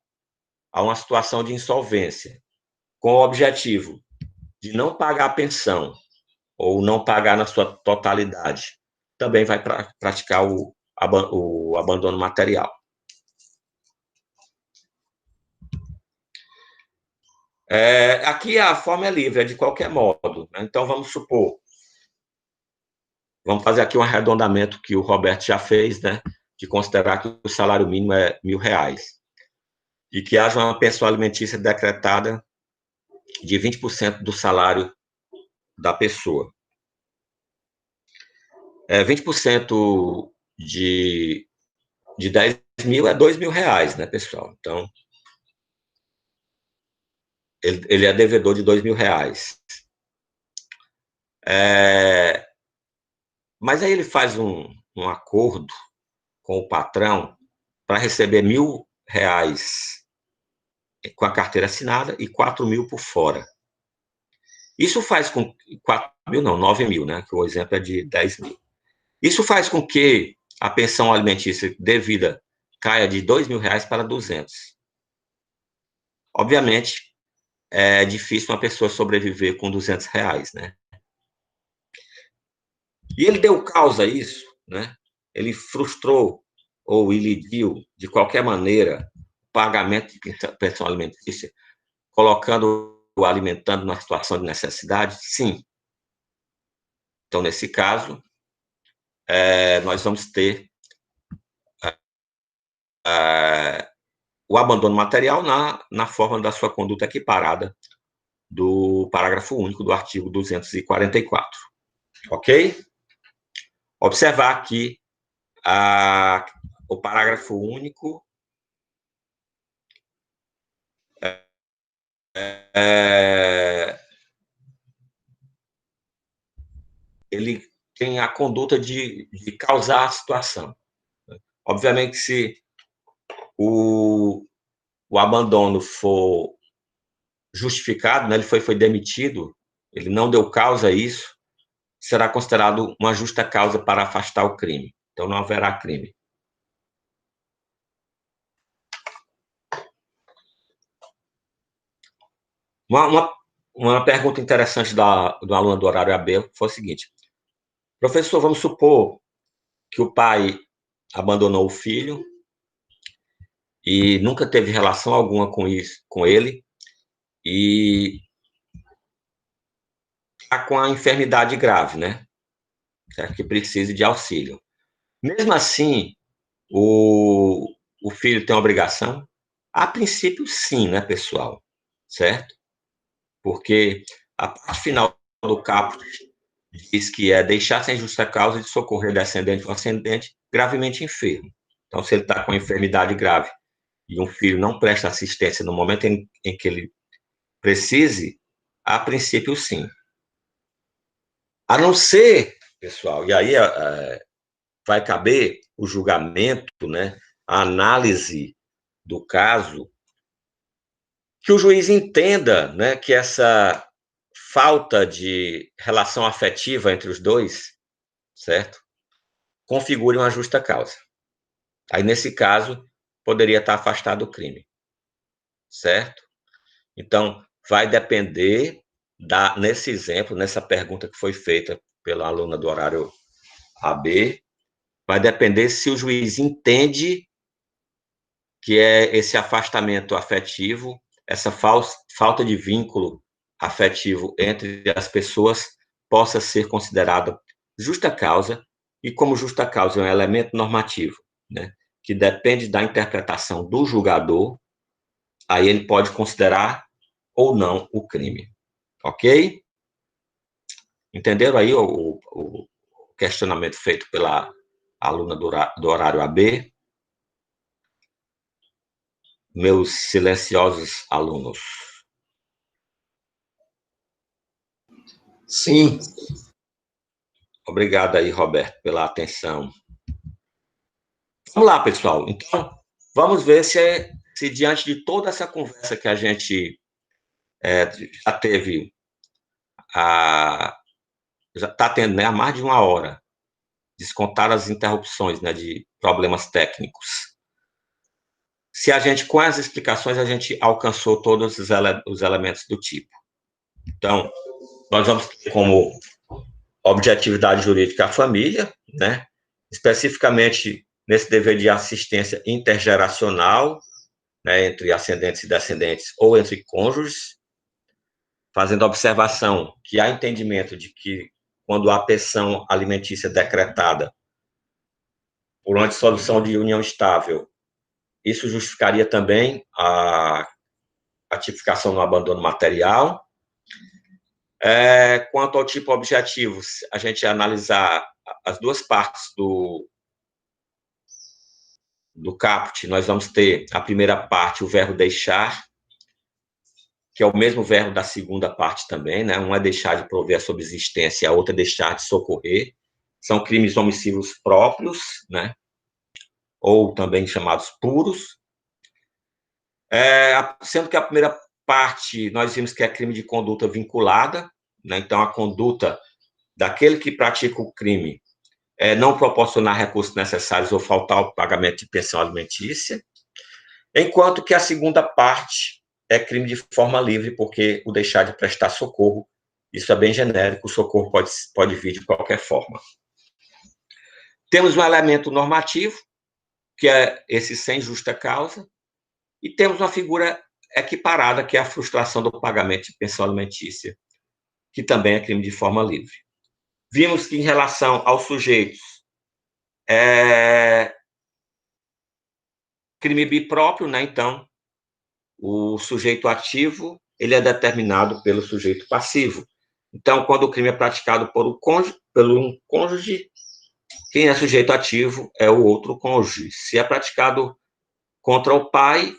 a uma situação de insolvência com o objetivo de não pagar a pensão ou não pagar na sua totalidade, também vai praticar o abandono material. Aqui a forma é livre, é de qualquer modo. Né? Então, vamos supor, vamos fazer aqui um arredondamento que o Roberto já fez, né? De considerar que o salário mínimo é R$1.000 e que haja uma pensão alimentícia decretada de 20% do salário da pessoa. 20% de 10 mil é R$2.000, né, pessoal? Então, ele é devedor de R$2.000. Mas aí ele faz um acordo com o patrão para receber R$1.000 com a carteira assinada e 4 mil por fora. Isso faz com 4 mil, não, 9 mil, né? Que o exemplo é de 10 mil. Isso faz com que a pensão alimentícia devida caia de R$2.000 para 200. Obviamente, é difícil uma pessoa sobreviver com R$200, né? E ele deu causa a isso, né? Ele frustrou ou ilidiu, de qualquer maneira, o pagamento de pensão alimentícia, colocando-o alimentando numa situação de necessidade? Sim. Então, nesse caso, nós vamos ter o abandono material na forma da sua conduta equiparada do parágrafo único do artigo 244. Ok? Observar aqui o parágrafo único ele tem a conduta de causar a situação. Obviamente, se o abandono for justificado, né, ele foi demitido, ele não deu causa a isso, será considerado uma justa causa para afastar o crime. Então, não haverá crime. Uma pergunta interessante do aluno do horário AB foi o seguinte: professor, vamos supor que o pai abandonou o filho e nunca teve relação alguma com ele e está com a enfermidade grave, né? Certo? Que precise de auxílio. Mesmo assim, o filho tem obrigação? A princípio, sim, né, pessoal? Certo? Porque a parte final do caput diz que é deixar sem justa causa de socorrer descendente ou ascendente gravemente enfermo. Então, se ele está com enfermidade grave e um filho não presta assistência no momento em que ele precise, a princípio, sim. A não ser, pessoal, e aí vai caber o julgamento, né, a análise do caso, que o juiz entenda, né, que essa falta de relação afetiva entre os dois, certo? Configure uma justa causa. Aí, nesse caso, poderia estar afastado do crime, certo? Então, vai depender, nesse exemplo, nessa pergunta que foi feita pela aluna do horário AB, vai depender se o juiz entende que é esse afastamento afetivo, essa falta de vínculo afetivo entre as pessoas possa ser considerada justa causa, e como justa causa é um elemento normativo, né, que depende da interpretação do julgador, aí ele pode considerar ou não o crime. Ok? Entenderam aí o questionamento feito pela aluna do horário AB? Meus silenciosos alunos.
Sim.
Obrigado aí, Roberto, pela atenção. Vamos lá, pessoal. Então, vamos ver se se diante de toda essa conversa que a gente já teve, já está tendo, né, há mais de 1 hora, descontar as interrupções, né, de problemas técnicos. Se a gente, com as explicações, a gente alcançou todos os elementos do tipo. Então, nós vamos ter como objetividade jurídica a família, né, especificamente nesse dever de assistência intergeracional, né, entre ascendentes e descendentes ou entre cônjuges, fazendo a observação que há entendimento de que, quando há pensão alimentícia decretada por uma dissolução de união estável, isso justificaria também a tipificação no abandono material. Quanto ao tipo objetivo, a gente analisar as duas partes do caput, nós vamos ter a primeira parte, o verbo deixar, que é o mesmo verbo da segunda parte também, né? Um é deixar de prover a subsistência, a outra é deixar de socorrer. São crimes omissivos próprios, né? Ou também chamados puros. Sendo que a primeira parte, nós vimos que é crime de conduta vinculada, né? Então, a conduta daquele que pratica o crime é não proporcionar recursos necessários ou faltar o pagamento de pensão alimentícia, enquanto que a segunda parte é crime de forma livre, porque o deixar de prestar socorro, isso é bem genérico, o socorro pode vir de qualquer forma. Temos um elemento normativo, que é esse sem justa causa, e temos uma figura equiparada, que é a frustração do pagamento de pensão alimentícia, que também é crime de forma livre. Vimos que, em relação aos sujeitos, crime bipróprio, né? Então, o sujeito ativo, ele é determinado pelo sujeito passivo. Então, quando o crime é praticado por um cônjuge, quem é sujeito ativo é o outro cônjuge. Se é praticado contra o pai,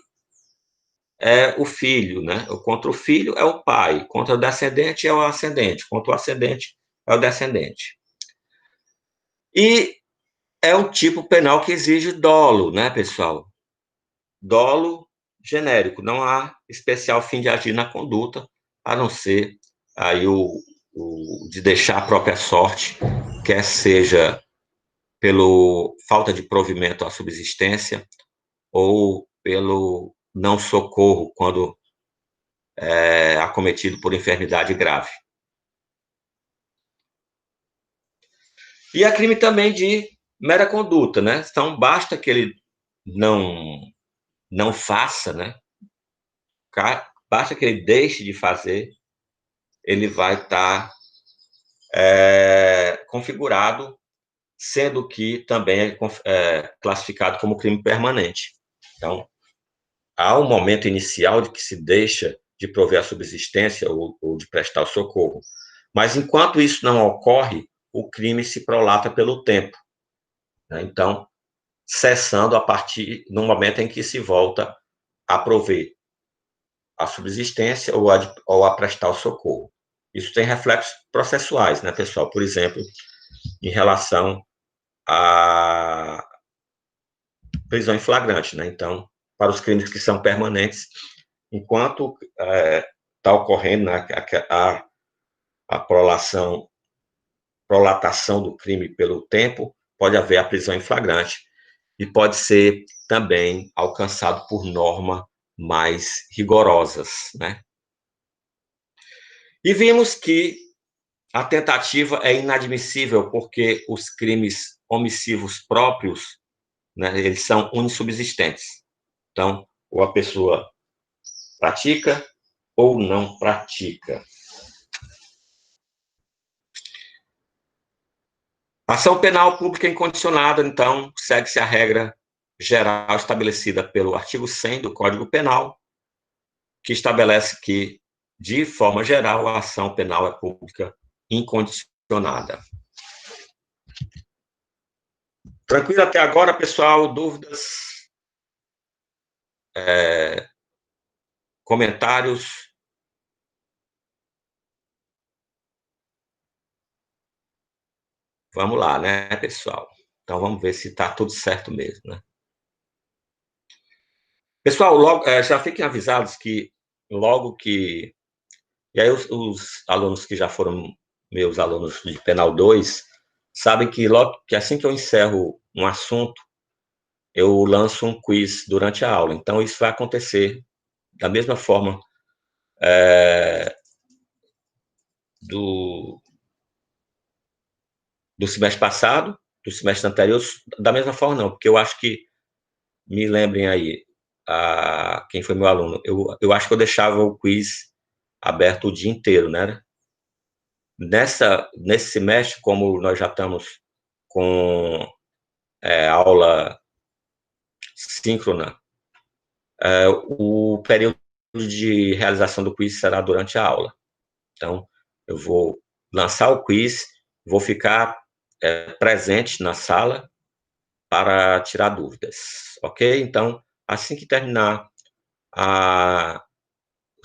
é o filho, né? Contra o filho é o pai, contra o descendente é o ascendente, contra o ascendente é o descendente. E é um tipo penal que exige dolo, né, pessoal? Dolo genérico, não há especial fim de agir na conduta, a não ser aí de deixar a própria sorte, quer seja pelo falta de provimento à subsistência ou pelo não socorro quando acometido por enfermidade grave. E há crime também de mera conduta, né? Então, basta que ele não faça, né? Basta que ele deixe de fazer, ele vai estar configurado, sendo que também é classificado como crime permanente. Então, há um momento inicial de que se deixa de prover a subsistência ou de prestar o socorro. Mas, enquanto isso não ocorre, o crime se prolata pelo tempo, né? Então, cessando a partir do momento em que se volta a prover a subsistência ou a prestar o socorro. Isso tem reflexos processuais, né, pessoal? Por exemplo, em relação à prisão em flagrante, né? Então, para os crimes que são permanentes, enquanto está ocorrendo, né, a prolatação do crime pelo tempo, pode haver a prisão em flagrante e pode ser também alcançado por normas mais rigorosas, né? E vimos que a tentativa é inadmissível porque os crimes omissivos próprios, né, eles são unissubsistentes. Então, ou a pessoa pratica ou não pratica. Ação penal pública incondicionada, então, segue-se a regra geral estabelecida pelo artigo 100 do Código Penal, que estabelece que, de forma geral, a ação penal é pública incondicionada. Tranquilo até agora, pessoal? Dúvidas? Comentários? Vamos lá, né, pessoal? Então, vamos ver se está tudo certo mesmo, né? Pessoal, logo, já fiquem avisados que logo que... E aí os alunos que já foram meus alunos de Penal 2 sabem que logo que assim que eu encerro um assunto, eu lanço um quiz durante a aula. Então, isso vai acontecer da mesma forma do semestre passado, do semestre anterior, da mesma forma não, porque eu acho que, me lembrem aí, quem foi meu aluno, eu acho que eu deixava o quiz aberto o dia inteiro, né? Nesse semestre, como nós já estamos com aula síncrona, o período de realização do quiz será durante a aula. Então, eu vou lançar o quiz, vou ficar presente na sala para tirar dúvidas, ok? Então, assim que terminar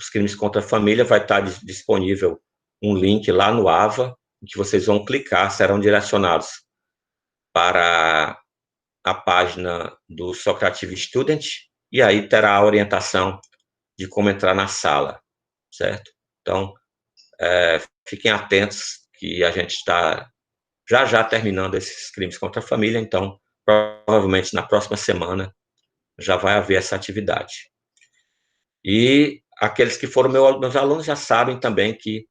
os crimes contra a família, vai estar disponível um link lá no AVA, em que vocês vão clicar, serão direcionados para a página do Socrative Student, e aí terá a orientação de como entrar na sala, certo? Então, fiquem atentos que a gente está já terminando esses crimes contra a família, então, provavelmente na próxima semana já vai haver essa atividade. E aqueles que foram meus alunos já sabem também que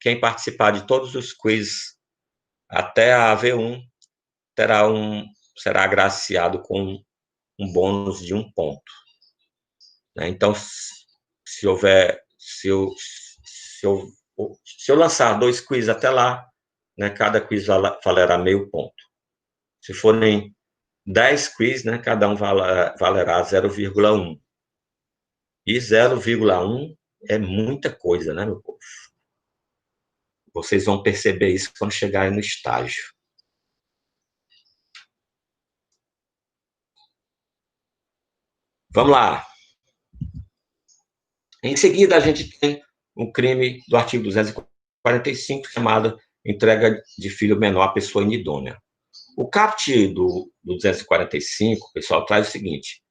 quem participar de todos os quizzes até a AV1 será agraciado com um bônus de 1 ponto. Então, se eu lançar 2 quizzes até lá, né, cada quiz valerá meio ponto. Se forem 10 quizzes, né, cada um valerá 0,1. E 0,1 é muita coisa, né, meu povo? Vocês vão perceber isso quando chegarem no estágio. Vamos lá. Em seguida, a gente tem um crime do artigo 245, chamado entrega de filho menor à pessoa inidônea. O caput do 245, pessoal, traz o seguinte: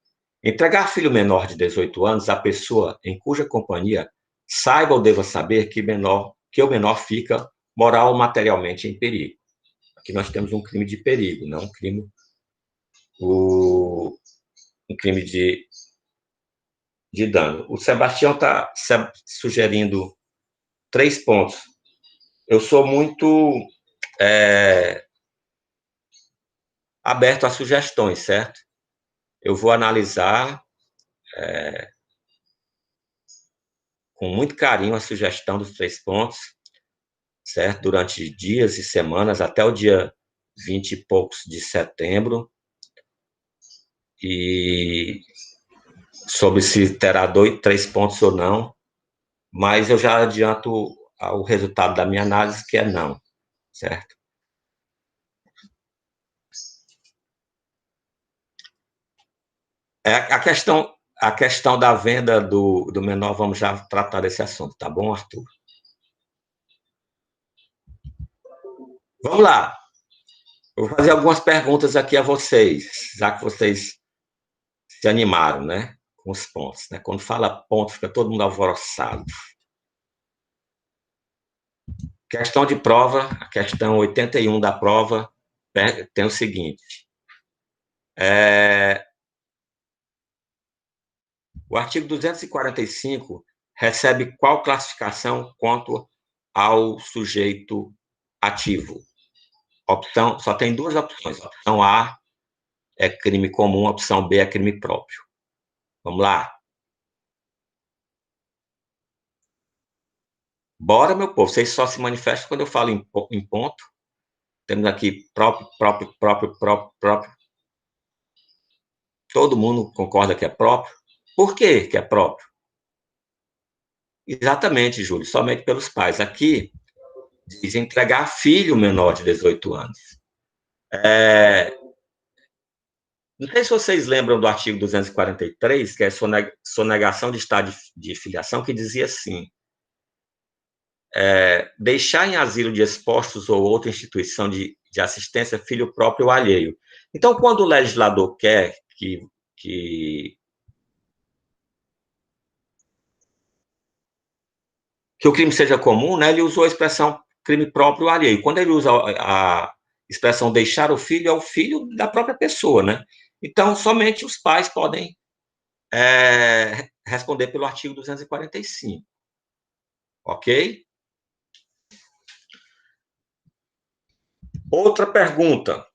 entregar filho menor de 18 anos à pessoa em cuja companhia saiba ou deva saber que o menor fica moral ou materialmente em perigo. Aqui nós temos um crime de perigo, não um crime de dano. O Sebastião está sugerindo 3 pontos. Eu sou muito aberto a sugestões, certo? Eu vou analisar com muito carinho a sugestão dos 3 pontos, certo? Durante dias e semanas, até o dia 20 e poucos de setembro, e sobre se terá 3 pontos ou não, mas eu já adianto o resultado da minha análise, que é não, certo? A questão da venda do menor, vamos já tratar desse assunto, tá bom, Arthur? Vamos lá. Eu vou fazer algumas perguntas aqui a vocês, já que vocês se animaram, né, com os pontos, né? Quando fala ponto, fica todo mundo alvoroçado. Questão de prova, a questão 81 da prova tem o seguinte: o artigo 245 recebe qual classificação quanto ao sujeito ativo? Só tem 2 opções. A opção A é crime comum, a opção B é crime próprio. Vamos lá. Bora, meu povo. Vocês só se manifestam quando eu falo em ponto. Temos aqui próprio. Todo mundo concorda que é próprio. Por que é próprio? Exatamente, Júlio, somente pelos pais. Aqui diz entregar filho menor de 18 anos. Não sei se vocês lembram do artigo 243, que é sonegação de estado de filiação, que dizia assim: deixar em asilo de expostos ou outra instituição de assistência filho próprio ou alheio. Então, quando o legislador quer que o crime seja comum, né, ele usou a expressão crime próprio ou alheio. Quando ele usa a expressão deixar o filho, é o filho da própria pessoa, né? Então, somente os pais podem responder pelo artigo 245. Ok? Outra pergunta.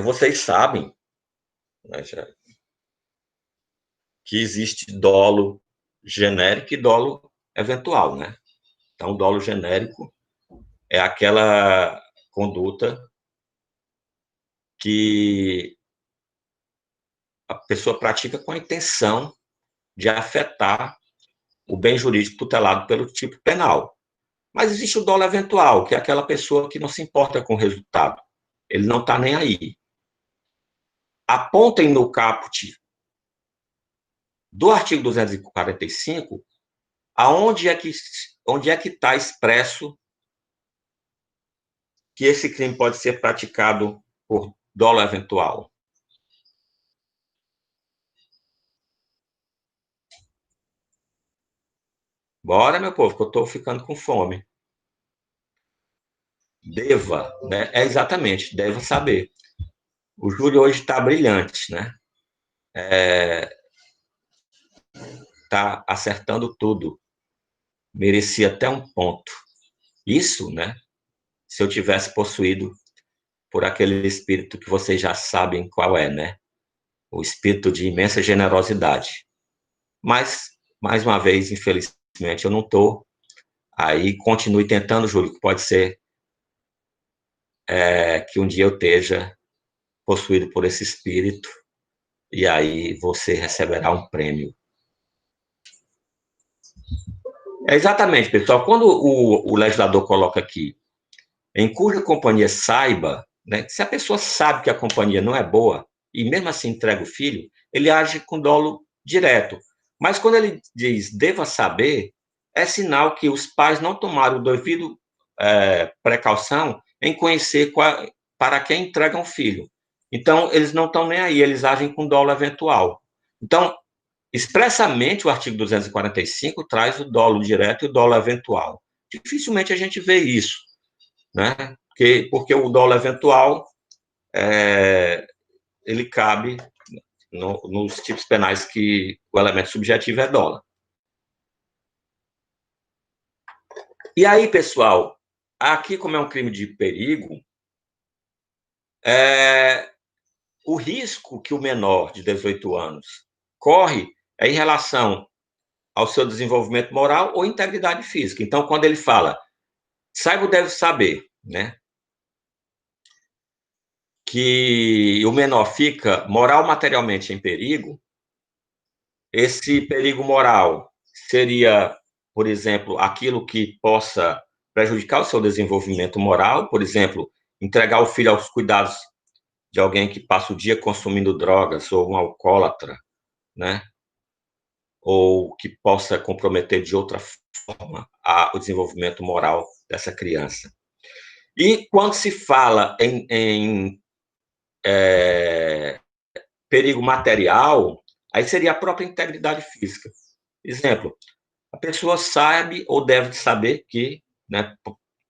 Vocês sabem, né, que existe dolo genérico e dolo eventual, né? Então, o dolo genérico é aquela conduta que a pessoa pratica com a intenção de afetar o bem jurídico tutelado pelo tipo penal. Mas existe o dolo eventual, que é aquela pessoa que não se importa com o resultado. Ele não está nem aí. Apontem no caput do artigo 245 onde é que está expresso que esse crime pode ser praticado por dolo eventual. Bora, meu povo, que eu estou ficando com fome. Deva, né? Exatamente, deva saber. O Júlio hoje está brilhante, né? Está acertando tudo. Merecia até um ponto. Isso, né? Se eu tivesse possuído por aquele espírito que vocês já sabem qual é, né? O espírito de imensa generosidade. Mas, mais uma vez, infelizmente, eu não estou. Aí, continue tentando, Júlio, que pode ser que um dia eu esteja possuído por esse espírito, e aí você receberá um prêmio. Exatamente, pessoal. Quando o legislador coloca aqui, em cuja companhia saiba, né, se a pessoa sabe que a companhia não é boa, e mesmo assim entrega o filho, ele age com dolo direto. Mas quando ele diz deva saber, é sinal que os pais não tomaram o devido precaução em conhecer para quem entregam o filho. Então, eles não estão nem aí, eles agem com dolo eventual. Então, expressamente, o artigo 245 traz o dolo direto e o dolo eventual. Dificilmente a gente vê isso, né? Porque o dolo eventual ele cabe nos tipos penais que o elemento subjetivo é dolo. E aí, pessoal, aqui, como é um crime de perigo, o risco que o menor de 18 anos corre é em relação ao seu desenvolvimento moral ou integridade física. Então, quando ele fala, saiba ou deve saber, né, que o menor fica moral materialmente em perigo, esse perigo moral seria, por exemplo, aquilo que possa prejudicar o seu desenvolvimento moral, por exemplo, entregar o filho aos cuidados de alguém que passa o dia consumindo drogas ou um alcoólatra, né? Ou que possa comprometer de outra forma o desenvolvimento moral dessa criança. E quando se fala em perigo material, aí seria a própria integridade física. Exemplo, a pessoa sabe ou deve saber que, né,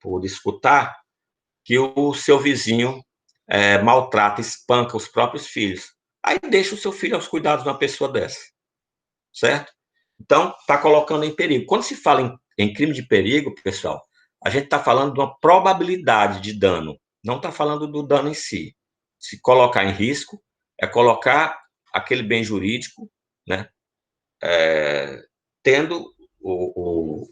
por escutar, que o seu vizinho maltrata, espanca os próprios filhos. Aí deixa o seu filho aos cuidados de uma pessoa dessa, certo? Então, está colocando em perigo. Quando se fala em crime de perigo, pessoal, a gente está falando de uma probabilidade de dano, não está falando do dano em si. Se colocar em risco, é colocar aquele bem jurídico, né, tendo o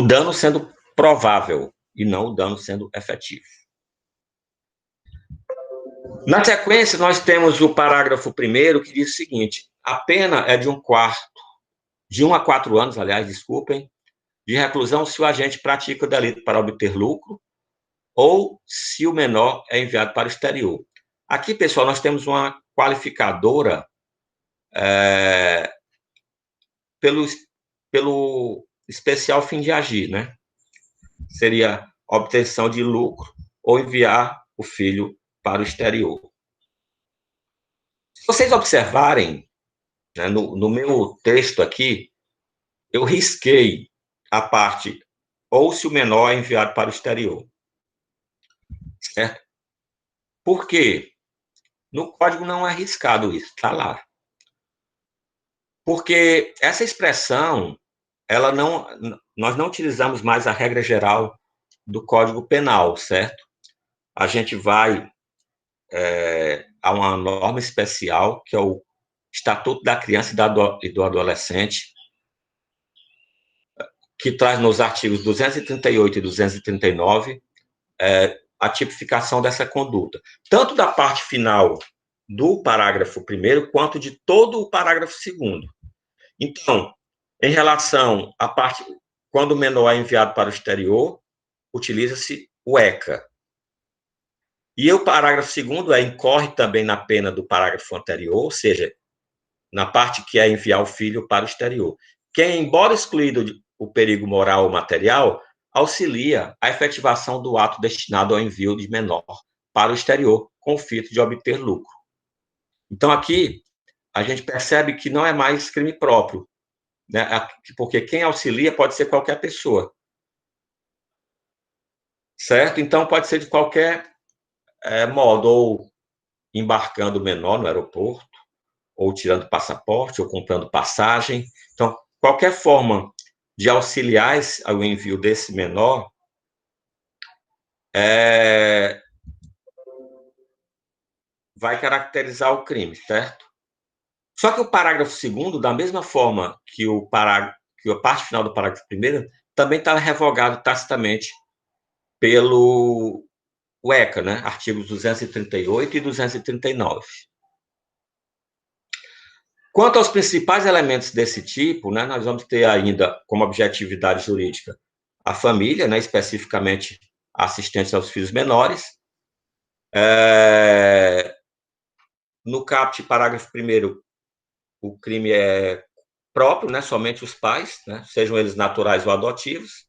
dano sendo provável e não o dano sendo efetivo. Na sequência, nós temos o parágrafo 1º, que diz o seguinte: a pena é de 1 a 4 anos, aliás, desculpem, de reclusão se o agente pratica o delito para obter lucro ou se o menor é enviado para o exterior. Aqui, pessoal, nós temos uma qualificadora pelo especial fim de agir, né? Seria obtenção de lucro ou enviar o filho para o exterior. Se vocês observarem, né, no meu texto aqui, eu risquei a parte ou se o menor é enviado para o exterior. Certo? Por quê? No código não é arriscado isso, está lá. Porque essa expressão, nós não utilizamos mais a regra geral do Código Penal, certo? A gente vai a uma norma especial, que é o Estatuto da Criança e do Adolescente, que traz nos artigos 238 e 239 a tipificação dessa conduta, tanto da parte final do parágrafo 1º, quanto de todo o parágrafo 2º. Então, em relação à parte, quando o menor é enviado para o exterior, utiliza-se o ECA. E o parágrafo 2º incorre também na pena do parágrafo anterior, ou seja, na parte que é enviar o filho para o exterior. Que, embora excluído o perigo moral ou material, auxilia a efetivação do ato destinado ao envio de menor para o exterior, com o fito de obter lucro. Então, aqui, a gente percebe que não é mais crime próprio, né? Porque quem auxilia pode ser qualquer pessoa. Certo? Então, pode ser de qualquer modo, ou embarcando o menor no aeroporto, ou tirando passaporte, ou comprando passagem. Então, qualquer forma de auxiliar o envio desse menor vai caracterizar o crime, certo? Só que o parágrafo 2º, da mesma forma que a parte final do parágrafo 1º, também está revogado tacitamente pelo ECA, né? Artigos 238 e 239. Quanto aos principais elementos desse tipo, né, nós vamos ter ainda como objetividade jurídica a família, né, especificamente a assistência aos filhos menores. No caput, parágrafo 1º, o crime é próprio, né, somente os pais, né, sejam eles naturais ou adotivos,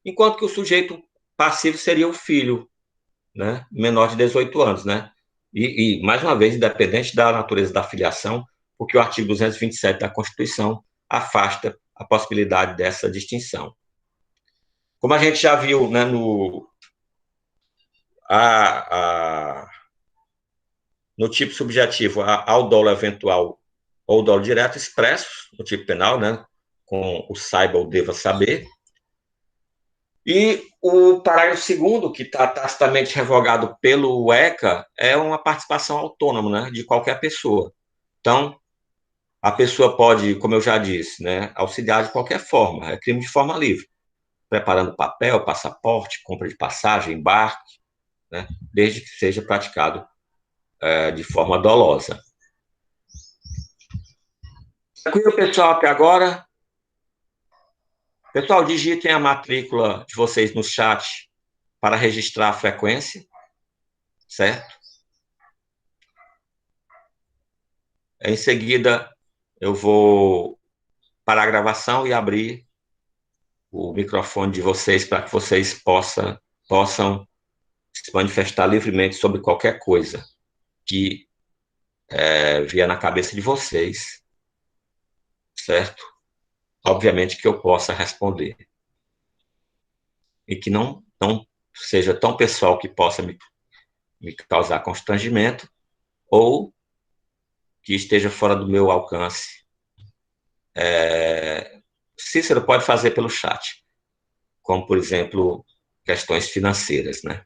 enquanto que o sujeito passivo seria o filho, né, menor de 18 anos, né? E, mais uma vez, independente da natureza da filiação, porque o artigo 227 da Constituição afasta a possibilidade dessa distinção. Como a gente já viu, né, no tipo subjetivo, ao dolo eventual ou dolo direto expressos no tipo penal, né, com o saiba ou deva saber. E o parágrafo 2º, que está tacitamente revogado pelo ECA, é uma participação autônoma, né, de qualquer pessoa. Então, a pessoa pode, como eu já disse, né, auxiliar de qualquer forma, é crime de forma livre, preparando papel, passaporte, compra de passagem, embarque, né, desde que seja praticado de forma dolosa. Tranquilo, pessoal, até agora? Pessoal, digitem a matrícula de vocês no chat para registrar a frequência, certo? Em seguida, eu vou parar a gravação e abrir o microfone de vocês para que vocês possam se manifestar livremente sobre qualquer coisa que vier na cabeça de vocês, certo? Obviamente que eu possa responder. E que não seja tão pessoal que possa me causar constrangimento ou que esteja fora do meu alcance. Cícero pode fazer pelo chat, como, por exemplo, questões financeiras, né?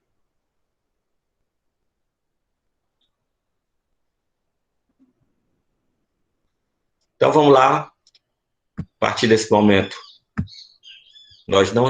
Então, vamos lá. A partir desse momento, nós não